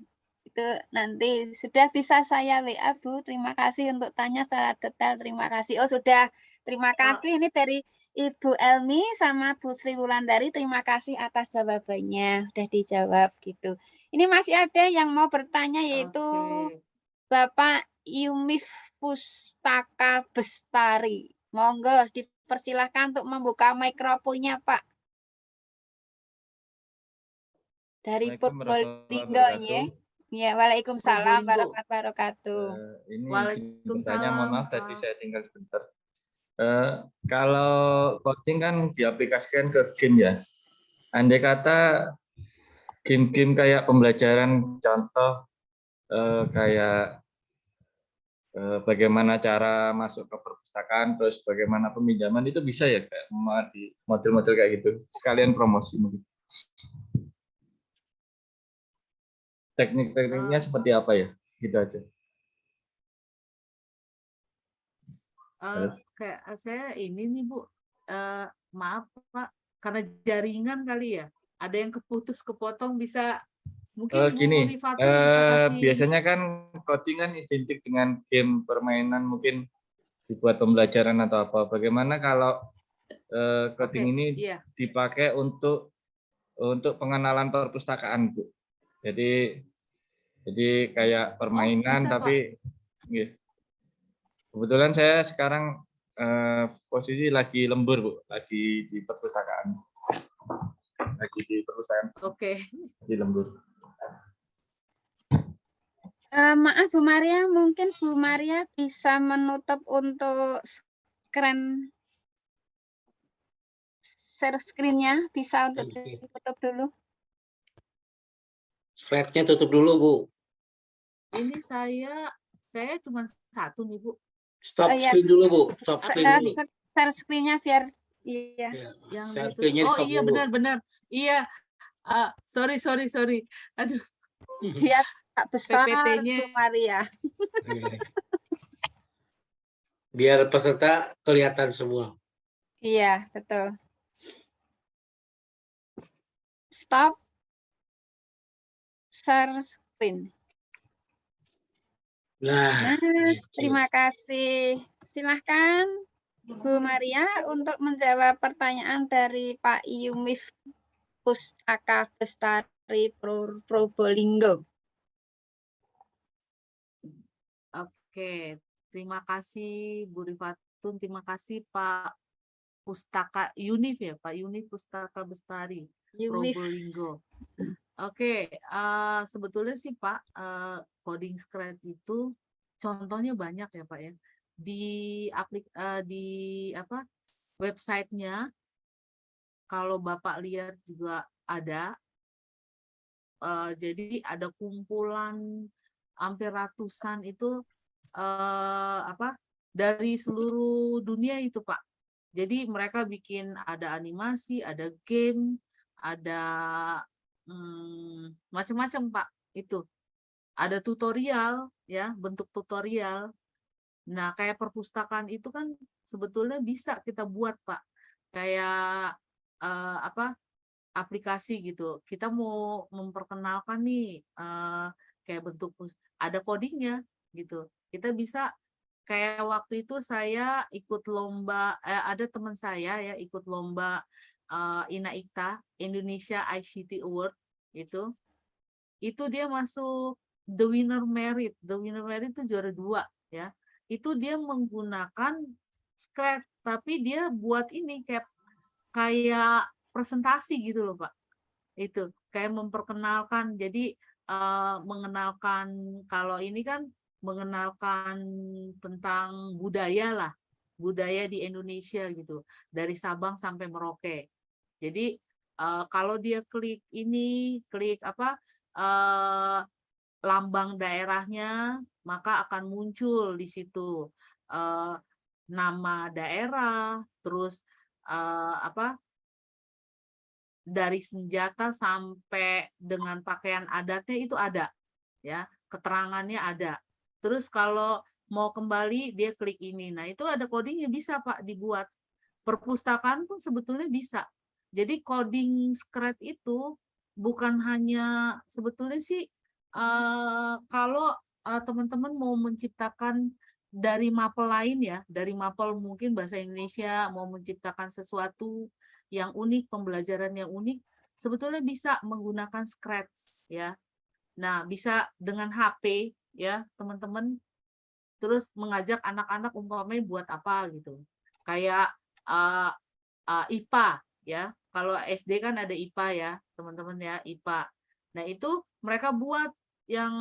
itu nanti sudah bisa saya WA Bu. Terima kasih untuk tanya secara detail. Terima kasih. Oh sudah. Terima kasih. Ini dari Ibu Elmi sama Bu Sri Wulandari. Terima kasih atas jawabannya. Sudah dijawab gitu. Ini masih ada yang mau bertanya yaitu Oke. Bapak Yumif Pustaka Bestari. Monggo dipersilahkan untuk membuka mikrofonnya Pak. Dari Purbalingga ya. Ya, Waalaikumsalam Probolinggo. warahmatullahi wabarakatuh. Ini izin Waalaikumsalam. bertanya, mohon maaf tadi saya tinggal sebentar. Kalau coding kan diaplikasikan ke game ya. Andai kata game-game kayak pembelajaran contoh kayak bagaimana cara masuk ke perpustakaan, terus bagaimana peminjaman itu bisa ya kayak di model-model kayak gitu. Sekalian promosi mungkin. Teknik-tekniknya seperti apa ya? Gitu aja. Kayak saya ini nih Bu, maaf Pak, karena jaringan kali ya. Ada yang kepotong bisa mungkin Gini, Bu Rifatun bisa kasih. biasanya kan coding kan identik dengan game permainan mungkin dibuat pembelajaran atau apa. Bagaimana kalau coding ini Iya. dipakai untuk pengenalan perpustakaan, Bu? Jadi kayak permainan bisa, tapi nggih. Kebetulan saya sekarang posisi lagi lembur, Bu, lagi di perpustakaan. Oke. Di lembur. Maaf Bu Maria, mungkin Bu Maria bisa menutup untuk share screen-nya, bisa untuk ditutup dulu. Slide-nya tutup dulu, Bu. Ini saya cuma satu nih Bu. Stop screen dulu, Bu. Stop screen dulu. Share screen-nya biar iya. Yang Share itu. screen-nya Oh stop iya dulu. benar. Iya. Sorry. Aduh. Biar tak besar PPT-nya. Bu Maria. Biar peserta kelihatan semua. Iya, betul. Stop share screen. Nah, terima kasih. Silahkan Bu Maria untuk menjawab pertanyaan dari Pak Yumif Pustaka Bestari Probolinggo. Oke, terima kasih Bu Rifatun, terima kasih Pak Pustaka Yunif ya, Pak Yunif Pustaka Bestari Probolinggo. Oke, sebetulnya sih Pak, coding scratch itu contohnya banyak ya Pak ya. Di websitenya, kalau Bapak lihat juga ada. Jadi ada kumpulan hampir ratusan itu dari seluruh dunia itu Pak. Jadi mereka bikin ada animasi, ada game, ada macam-macam Pak itu. Ada tutorial ya, bentuk tutorial. Nah, kayak perpustakaan itu kan sebetulnya bisa kita buat, Pak. Kayak apa? Aplikasi gitu. Kita mau memperkenalkan nih kayak bentuk ada codingnya gitu. Kita bisa kayak waktu itu saya ikut lomba ada teman saya ya ikut lomba INAICTA Indonesia ICT Award itu dia masuk the winner merit. The winner merit itu juara 2 ya. Itu dia menggunakan Scratch tapi dia buat ini kayak presentasi gitu loh, Pak. Itu kayak memperkenalkan. Jadi mengenalkan kalau ini kan mengenalkan tentang budaya lah, budaya di Indonesia gitu, dari Sabang sampai Merauke. Jadi kalau dia klik ini, klik apa lambang daerahnya, maka akan muncul di situ nama daerah, terus apa dari senjata sampai dengan pakaian adatnya itu ada, ya keterangannya ada. Terus kalau mau kembali dia klik ini, nah itu ada codingnya bisa Pak dibuat. Perpustakaan pun sebetulnya bisa. Jadi coding Scratch itu bukan hanya sebetulnya sih kalau teman-teman mau menciptakan dari mapel lain ya, dari mapel mungkin bahasa Indonesia mau menciptakan sesuatu yang unik, pembelajaran yang unik, sebetulnya bisa menggunakan Scratch ya. Nah, bisa dengan HP ya, teman-teman terus mengajak anak-anak umpamanya buat apa gitu. Kayak IPA ya. Kalau SD kan ada IPA ya, teman-teman ya, IPA. Nah, itu mereka buat yang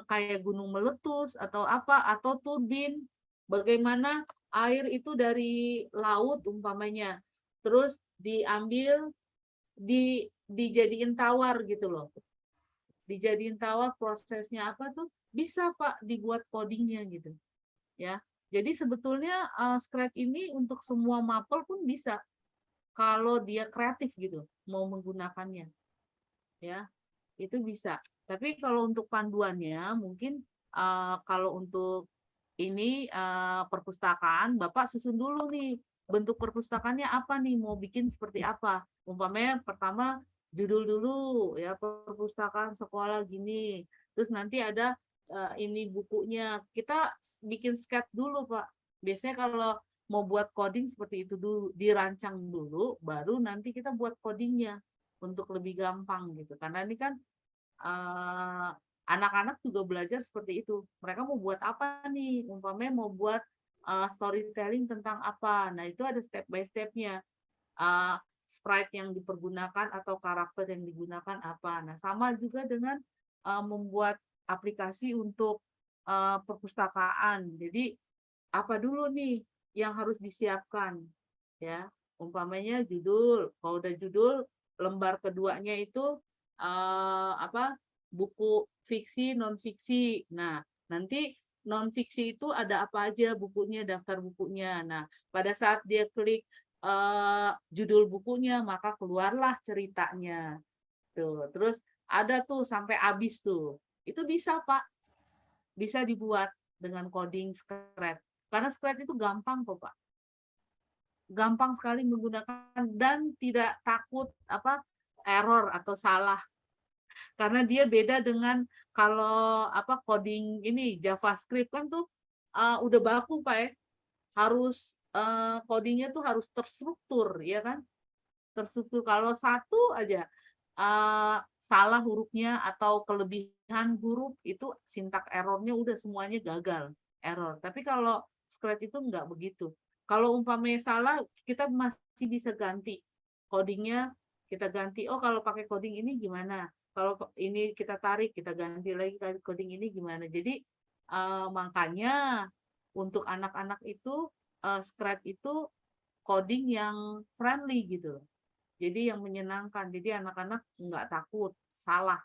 kayak gunung meletus atau apa atau turbin. Bagaimana air itu dari laut umpamanya. Terus diambil dijadiin tawar gitu loh. Dijadiin tawar prosesnya apa tuh bisa Pak dibuat codingnya gitu. Ya. Jadi sebetulnya Scratch ini untuk semua mapel pun bisa kalau dia kreatif gitu mau menggunakannya. Ya. Itu bisa. Tapi kalau untuk panduannya mungkin kalau untuk ini perpustakaan Bapak susun dulu nih bentuk perpustakaannya apa nih mau bikin seperti apa. Umpamanya pertama judul dulu ya perpustakaan sekolah gini. Terus nanti ada ini bukunya. Kita bikin sketch dulu, Pak. Biasanya kalau mau buat coding seperti itu dulu, dirancang dulu baru nanti kita buat codingnya untuk lebih gampang gitu. Karena ini kan anak-anak juga belajar seperti itu. Mereka mau buat apa nih? Umpamanya mau buat storytelling tentang apa. Nah, itu ada step by step-nya. Sprite yang dipergunakan atau karakter yang digunakan apa. Nah, sama juga dengan membuat aplikasi untuk perpustakaan. Jadi, apa dulu nih yang harus disiapkan? Ya, umpamanya judul. Kalau udah judul, lembar keduanya itu apa buku fiksi non fiksi. Nah, nanti non fiksi itu ada apa aja bukunya, daftar bukunya. Nah, pada saat dia klik judul bukunya, maka keluarlah ceritanya. Tuh, terus ada tuh sampai habis tuh. Itu bisa, Pak. Bisa dibuat dengan coding Scratch. Karena Scratch itu gampang kok, Pak. Gampang sekali menggunakan dan tidak takut apa error atau salah. Karena dia beda dengan kalau apa coding ini JavaScript kan tuh udah baku Pak ya. Harus codingnya tuh harus terstruktur ya kan. Terstruktur kalau satu aja salah hurufnya atau kelebihan huruf itu sintak errornya udah semuanya gagal error. Tapi kalau Scratch itu enggak begitu. Kalau umpamanya salah kita masih bisa ganti codingnya kita ganti. Oh kalau pakai coding ini gimana? Kalau ini kita tarik kita ganti lagi coding ini gimana? Jadi makanya untuk anak-anak itu Scratch itu coding yang friendly gitu. Jadi yang menyenangkan. Jadi anak-anak nggak takut salah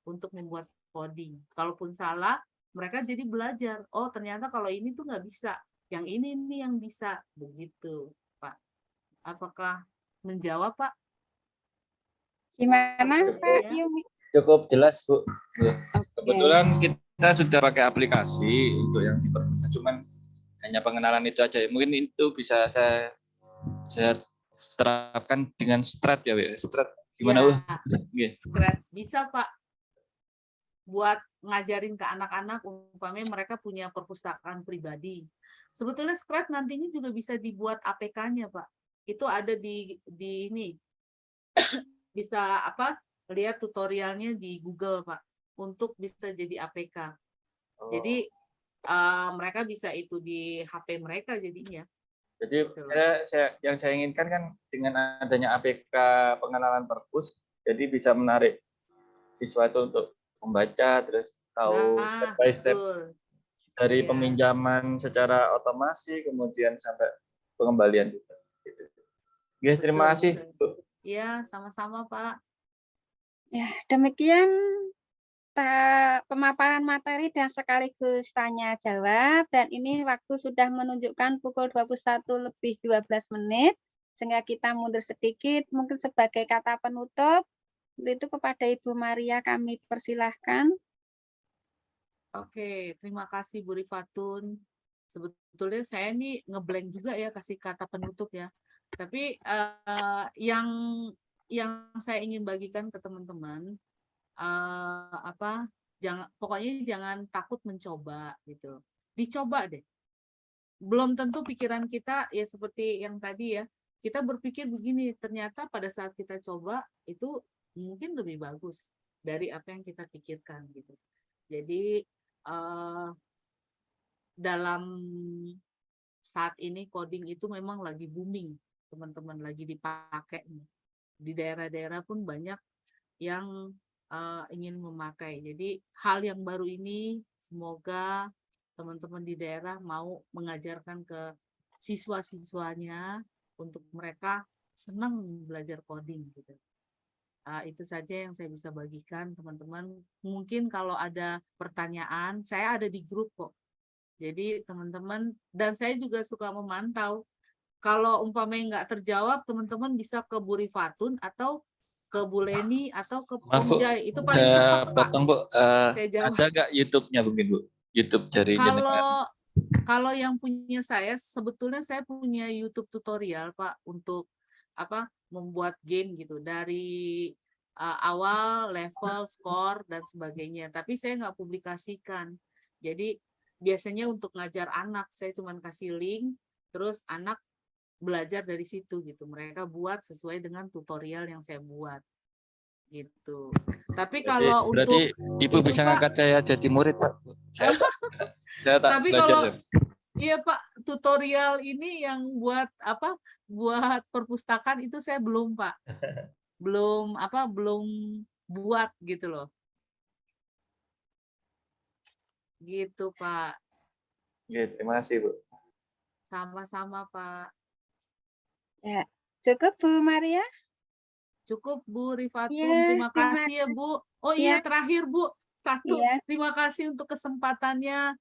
untuk membuat coding. Kalaupun salah, mereka jadi belajar. Oh ternyata kalau ini tuh nggak bisa. Yang ini nih yang bisa. Begitu, Pak. Apakah menjawab, Pak? Gimana, Pak Ya. Yumi? Cukup jelas, Bu. Ya. Oke. Kebetulan kita kita sudah pakai aplikasi untuk yang di perpustakaan, cuman hanya pengenalan itu aja. Mungkin itu bisa saya terapkan dengan Strat ya, Bu. Strat gimana, Bu? Ya, Scratch bisa, Pak. Buat ngajarin ke anak-anak, umpamanya mereka punya perpustakaan pribadi. Sebetulnya Scratch nantinya juga bisa dibuat APK-nya, Pak. Itu ada di ini. Bisa lihat tutorialnya di Google, Pak, untuk bisa jadi APK. Jadi mereka bisa itu di HP mereka jadinya. Jadi yang saya inginkan kan dengan adanya APK pengenalan perpus, jadi bisa menarik siswa itu untuk membaca, terus tahu step by step dari peminjaman secara otomasi, kemudian sampai pengembalian juga. Oke, terima kasih, Bu. Iya, sama-sama, Pak. Ya, demikian pemaparan materi dan sekaligus tanya jawab, dan ini waktu sudah menunjukkan pukul 21:12 sehingga kita mundur sedikit. Mungkin sebagai kata penutup itu kepada Ibu Maria kami persilahkan. Oke, terima kasih Bu Rifatun. Sebetulnya saya ini ngeblank juga ya kasih kata penutup ya. Tapi yang saya ingin bagikan ke teman-teman, pokoknya jangan takut mencoba gitu. Dicoba deh. Belum tentu pikiran kita ya seperti yang tadi ya. Kita berpikir begini, ternyata pada saat kita coba itu mungkin lebih bagus dari apa yang kita pikirkan gitu. Jadi dalam saat ini coding itu memang lagi booming, teman-teman, lagi dipakai. Di daerah-daerah pun banyak yang ingin memakai. Jadi hal yang baru ini semoga teman-teman di daerah mau mengajarkan ke siswa-siswanya untuk mereka senang belajar coding gitu. Itu saja yang saya bisa bagikan, teman-teman. Mungkin kalau ada pertanyaan, saya ada di grup kok. Jadi teman-teman, dan saya juga suka memantau. Kalau umpamanya nggak terjawab, teman-teman bisa ke Bu Rifatun atau ke Bu Leni atau ke Om Jai. Itu paling cepat, Pak. Potong, Bu. Saya jawab. Ada nggak YouTube-nya mungkin, Bu? YouTube dari Kalau yang punya saya, sebetulnya saya punya YouTube tutorial, Pak, untuk membuat game gitu dari awal, level, skor dan sebagainya. Tapi saya nggak publikasikan. Jadi biasanya untuk ngajar anak saya cuma kasih link, terus anak belajar dari situ gitu. Mereka buat sesuai dengan tutorial yang saya buat gitu. Tapi kalau berarti Ibu bisa ngangkat saya jadi murid, Pak. Saya tak tapi belajar. Kalau iya, Pak, tutorial ini yang buat buat perpustakaan itu saya belum, Pak. Belum buat gitu loh. Gitu, Pak. Oke, terima kasih, Bu. Sama-sama, Pak. Ya, cukup Bu Maria? Cukup Bu Rifatun, Ya, terima kasih ya Bu. Oh iya, terakhir Bu, terima kasih untuk kesempatannya,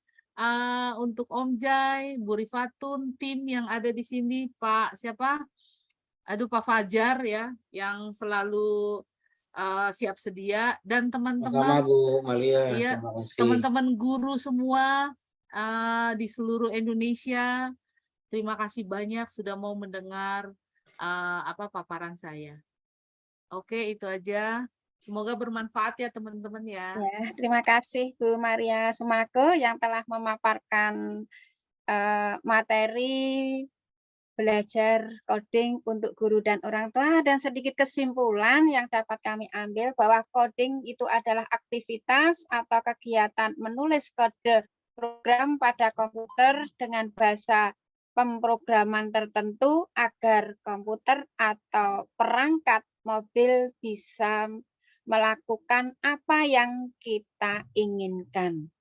untuk Om Jai, Bu Rifatun, tim yang ada di sini, Pak Pak Fajar ya, yang selalu siap sedia, dan teman-teman, Bu Maria, iya, terima kasih. teman-teman guru semua di seluruh Indonesia, terima kasih banyak sudah mau mendengar paparan saya. Oke, itu aja. Semoga bermanfaat ya teman-teman ya. Ya, terima kasih Bu Maria Sumako yang telah memaparkan materi belajar coding untuk guru dan orang tua, dan sedikit kesimpulan yang dapat kami ambil bahwa coding itu adalah aktivitas atau kegiatan menulis kode program pada komputer dengan bahasa pemrograman tertentu agar komputer atau perangkat mobil bisa melakukan apa yang kita inginkan.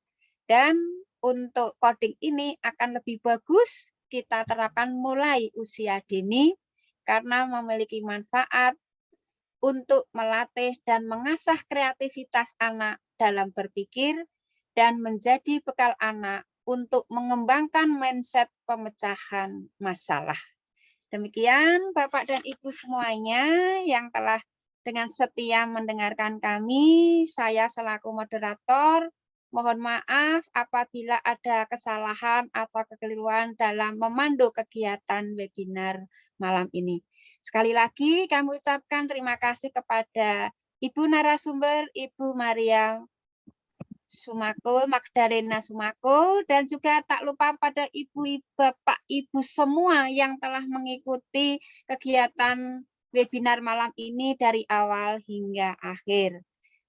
Dan untuk coding ini akan lebih bagus kita terapkan mulai usia dini karena memiliki manfaat untuk melatih dan mengasah kreativitas anak dalam berpikir dan menjadi bekal anak untuk mengembangkan mindset pemecahan masalah. Demikian Bapak dan Ibu semuanya yang telah dengan setia mendengarkan kami. Saya selaku moderator Mohon maaf apabila ada kesalahan atau kekeliruan dalam memandu kegiatan webinar malam ini. Sekali lagi kami ucapkan terima kasih kepada Ibu narasumber, Ibu Maria Sumakul, Magdalena Sumakul, dan juga tak lupa pada ibu, bapak, ibu semua yang telah mengikuti kegiatan webinar malam ini dari awal hingga akhir.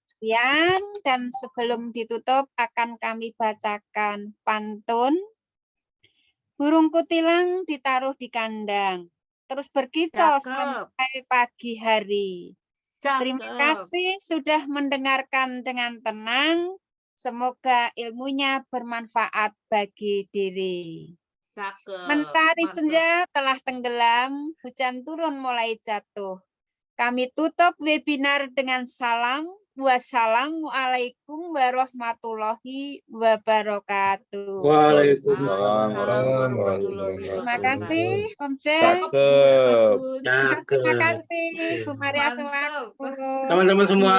Sekian, dan sebelum ditutup akan kami bacakan pantun. Burung kutilang ditaruh di kandang, terus berkicau sampai pagi hari. Terima kasih sudah mendengarkan dengan tenang. Semoga ilmunya bermanfaat bagi diri. Mentari senja telah tenggelam, hujan turun mulai jatuh. Kami tutup webinar dengan salam. Wassalamualaikum warahmatullahi wabarakatuh. Waalaikumsalam warahmatullahi Terima kasih, Om Jai. Cakep. Terima kasih, Bu Maria Sumakul. Teman-teman semua,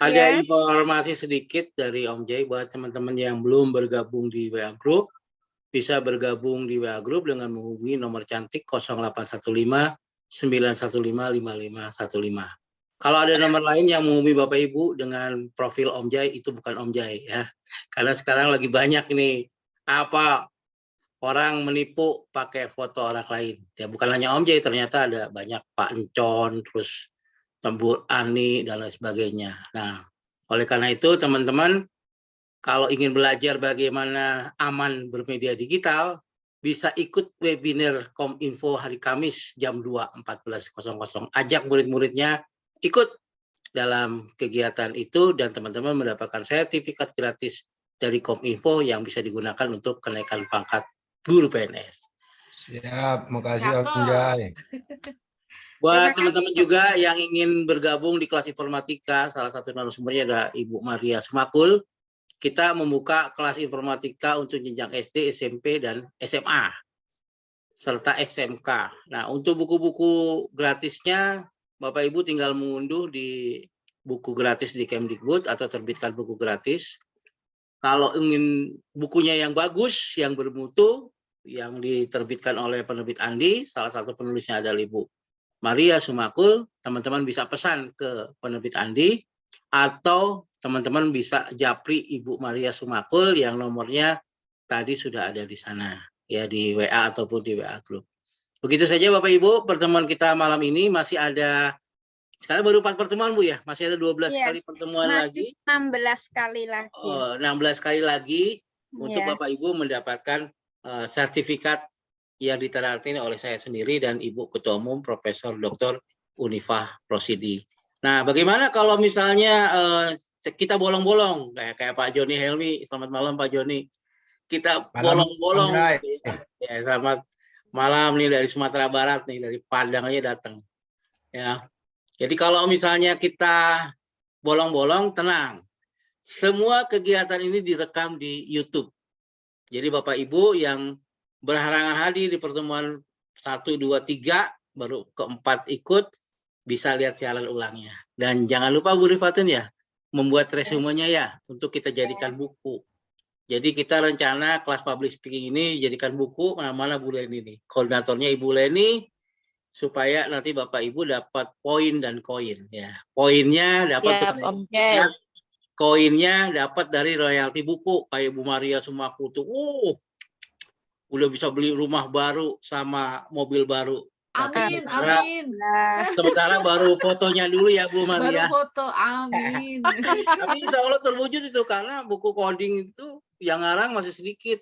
ada Ya. informasi sedikit dari Om Jai buat teman-teman yang belum bergabung di WA Group. Bisa bergabung di WA Group dengan menghubungi nomor cantik 0815 915 5515. Kalau ada nomor lain yang menghubungi Bapak Ibu dengan profil Om Jai, itu bukan Om Jai ya. Karena sekarang lagi banyak nih orang menipu pakai foto orang lain. Ya bukan hanya Om Jai, ternyata ada banyak Pak Encon, terus Tembur Ani dan lain sebagainya. Nah, oleh karena itu teman-teman kalau ingin belajar bagaimana aman bermedia digital, bisa ikut webinar Kominfo hari Kamis jam 2.14.00. Ajak murid-muridnya ikut dalam kegiatan itu dan teman-teman mendapatkan sertifikat gratis dari Kominfo yang bisa digunakan untuk kenaikan pangkat guru PNS. Siap, makasih Om Jai. Buat teman-teman juga yang ingin bergabung di kelas informatika, salah satu narasumbernya ada Ibu Maria Sumakul. Kita membuka kelas informatika untuk jenjang SD, SMP, dan SMA, serta SMK. Nah, untuk buku-buku gratisnya, Bapak Ibu tinggal mengunduh di buku gratis di Kemdikbud atau terbitkan buku gratis. Kalau ingin bukunya yang bagus, yang bermutu, yang diterbitkan oleh penerbit Andi, salah satu penulisnya adalah Ibu Maria Sumakul, teman-teman bisa pesan ke penerbit Andi, atau teman-teman bisa japri Ibu Maria Sumakul yang nomornya tadi sudah ada di sana, ya di WA ataupun di WA Group. Begitu saja Bapak Ibu, pertemuan kita malam ini masih ada, sekarang baru 4 pertemuan Bu ya, masih ada 12 kali pertemuan lagi. 16 kali lagi. 16 kali lagi untuk Bapak Ibu mendapatkan sertifikat yang diterangkan oleh saya sendiri dan Ibu Ketua Umum Profesor Dr. Unifah Rosidi. Nah, bagaimana kalau misalnya kita bolong-bolong kayak Pak Joni Helmi, selamat malam Pak Joni. Kita bolong-bolong. Ya, selamat malam nih dari Sumatera Barat nih, dari Padang aja datang. Ya. Jadi kalau misalnya kita bolong-bolong, tenang. Semua kegiatan ini direkam di YouTube. Jadi Bapak Ibu yang berhalangan hadir di pertemuan 1, 2, 3, baru keempat ikut, bisa lihat siaran ulangnya. Dan jangan lupa Bu Rifatun ya, membuat resumenya ya, untuk kita jadikan buku. Jadi kita rencana kelas public speaking ini jadikan buku, mana-mana Bu Leni nih. Koordinatornya Ibu Leni, supaya nanti Bapak Ibu dapat poin dan koin. Ya. Poinnya dapat koinnya dapat dari royalti buku. Kayak Bu Maria Sumakul tuh, udah bisa beli rumah baru sama mobil baru. Amin, amin. Sementara baru fotonya dulu ya Bu Maria. Baru foto, amin. Tapi insya Allah terwujud itu karena buku coding itu yang ngarang masih sedikit.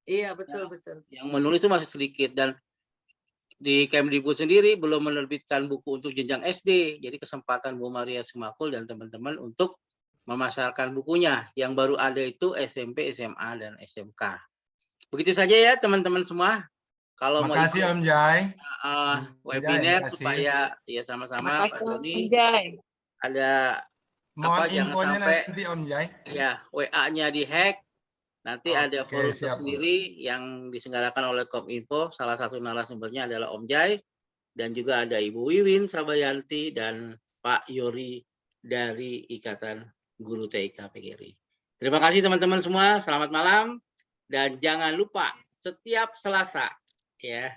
Iya betul betul. Yang menulis itu masih sedikit dan di Kemdikbud sendiri belum menerbitkan buku untuk jenjang SD. Jadi kesempatan Bu Maria Sumakul dan teman-teman untuk memasarkan bukunya. Yang baru ada itu SMP, SMA, dan SMK. Begitu saja ya teman-teman semua. Kalau makasih mau Om Jai. Webinar supaya ya sama-sama Pak Doni ada mohon jangan infonya sampai nanti Om Jai. Ya WA-nya dihack. Nanti ada forum tersendiri yang diselenggarakan oleh Kominfo. Salah satu narasumbernya adalah Om Jai dan juga ada Ibu Wiwin Sabayanti dan Pak Yori dari Ikatan Guru TIK PGRI. Terima kasih teman-teman semua. Selamat malam dan jangan lupa setiap Selasa ya.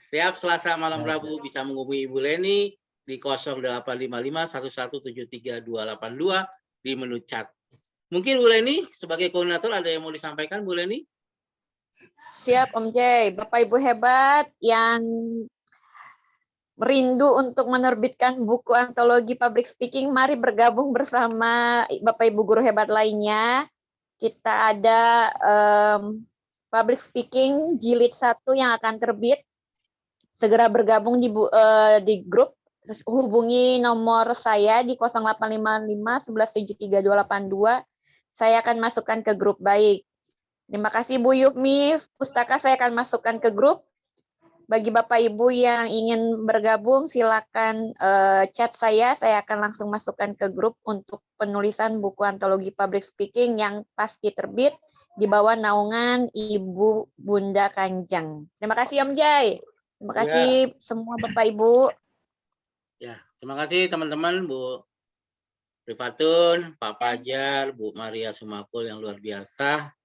Setiap Selasa malam Rabu bisa menghubungi Ibu Leni di 0855 1173 282 di menu chat. Mungkin Bu Leni sebagai koordinator ada yang mau disampaikan, Bu Leni? Siap Om Jay. Bapak Ibu hebat yang merindu untuk menerbitkan buku antologi public speaking, mari bergabung bersama Bapak Ibu guru hebat lainnya. Kita ada public speaking jilid 1 yang akan terbit. Segera bergabung di grup. Hubungi nomor saya di 0855 1173 282. Saya akan masukkan ke grup. Baik. Terima kasih Bu Yufmi. Pustaka saya akan masukkan ke grup. Bagi Bapak Ibu yang ingin bergabung, silakan chat saya akan langsung masukkan ke grup untuk penulisan buku antologi public speaking yang pasti terbit di bawah naungan Ibu Bunda Kanjeng. Terima kasih Om Jai. Terima kasih semua Bapak Ibu. Ya, terima kasih teman-teman, Bu Rifatun, Pak Fajar, Bu Maria Sumakul yang luar biasa.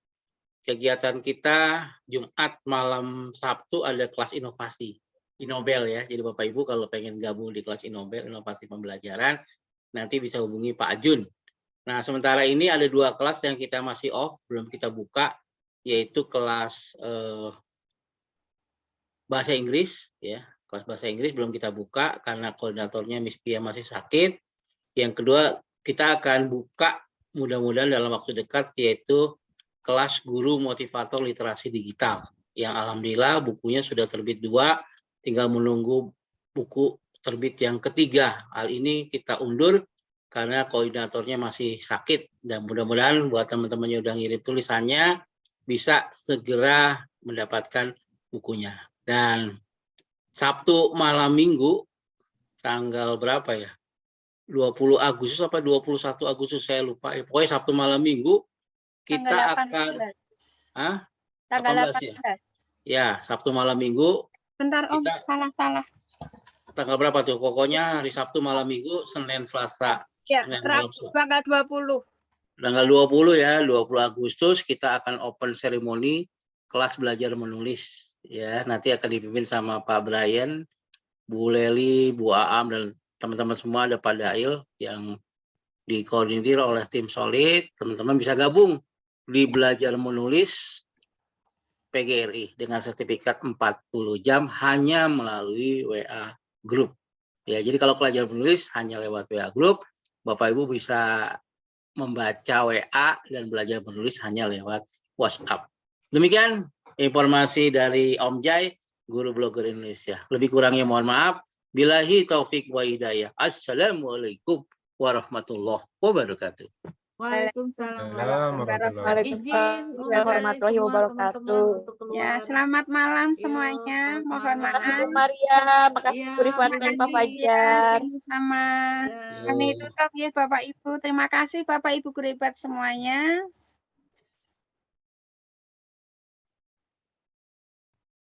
Kegiatan kita Jumat malam Sabtu ada kelas inovasi, Inobel ya. Jadi Bapak Ibu kalau pengen gabung di kelas Inobel, inovasi pembelajaran, nanti bisa hubungi Pak Ajun. Nah, sementara ini ada 2 kelas yang kita masih off, belum kita buka, yaitu kelas bahasa Inggris ya. Kelas bahasa Inggris belum kita buka karena koordinatornya Miss Pia masih sakit. Yang kedua, kita akan buka mudah-mudahan dalam waktu dekat yaitu kelas guru motivator literasi digital yang alhamdulillah bukunya sudah terbit 2, tinggal menunggu buku terbit yang ketiga. Hal ini kita undur karena koordinatornya masih sakit dan mudah-mudahan buat teman-teman yang udah ngirim tulisannya bisa segera mendapatkan bukunya. Dan Sabtu malam Minggu tanggal berapa ya? 20 Agustus apa 21 Agustus saya lupa. Pokoknya Sabtu malam Minggu kita akan tanggal 18 18. Ya, Sabtu malam Minggu. Bentar Om, salah. Tanggal berapa tuh? Pokoknya hari Sabtu malam Minggu, Senin, Selasa. Ya, tanggal 20. Tanggal 20 ya, 20 Agustus kita akan open ceremony kelas belajar menulis. Ya, nanti akan dipimpin sama Pak Brian, Bu Leli, Bu Aam dan teman-teman semua, ada Pak Dail yang dikoordinir oleh tim Solid. Teman-teman bisa gabung di belajar menulis PGRI dengan sertifikat 40 jam hanya melalui WA Group. Ya, jadi kalau belajar menulis hanya lewat WA Group, Bapak Ibu bisa membaca WA dan belajar menulis hanya lewat WhatsApp. Demikian informasi dari Om Jai, Guru Blogger Indonesia. Lebih kurangnya mohon maaf. Billahi taufik wa hidayah. Assalamualaikum warahmatullahi wabarakatuh. Waalaikumsalam warahmatullahi wabarakatuh. Ya, selamat malam semuanya. Mohon maaf. Makasih Bu Maria, makasih Bu Rifatun, Pak Fajar. Sama-sama. Kami tutup ya Bapak Ibu. Terima kasih Bapak Ibu guru hebat semuanya.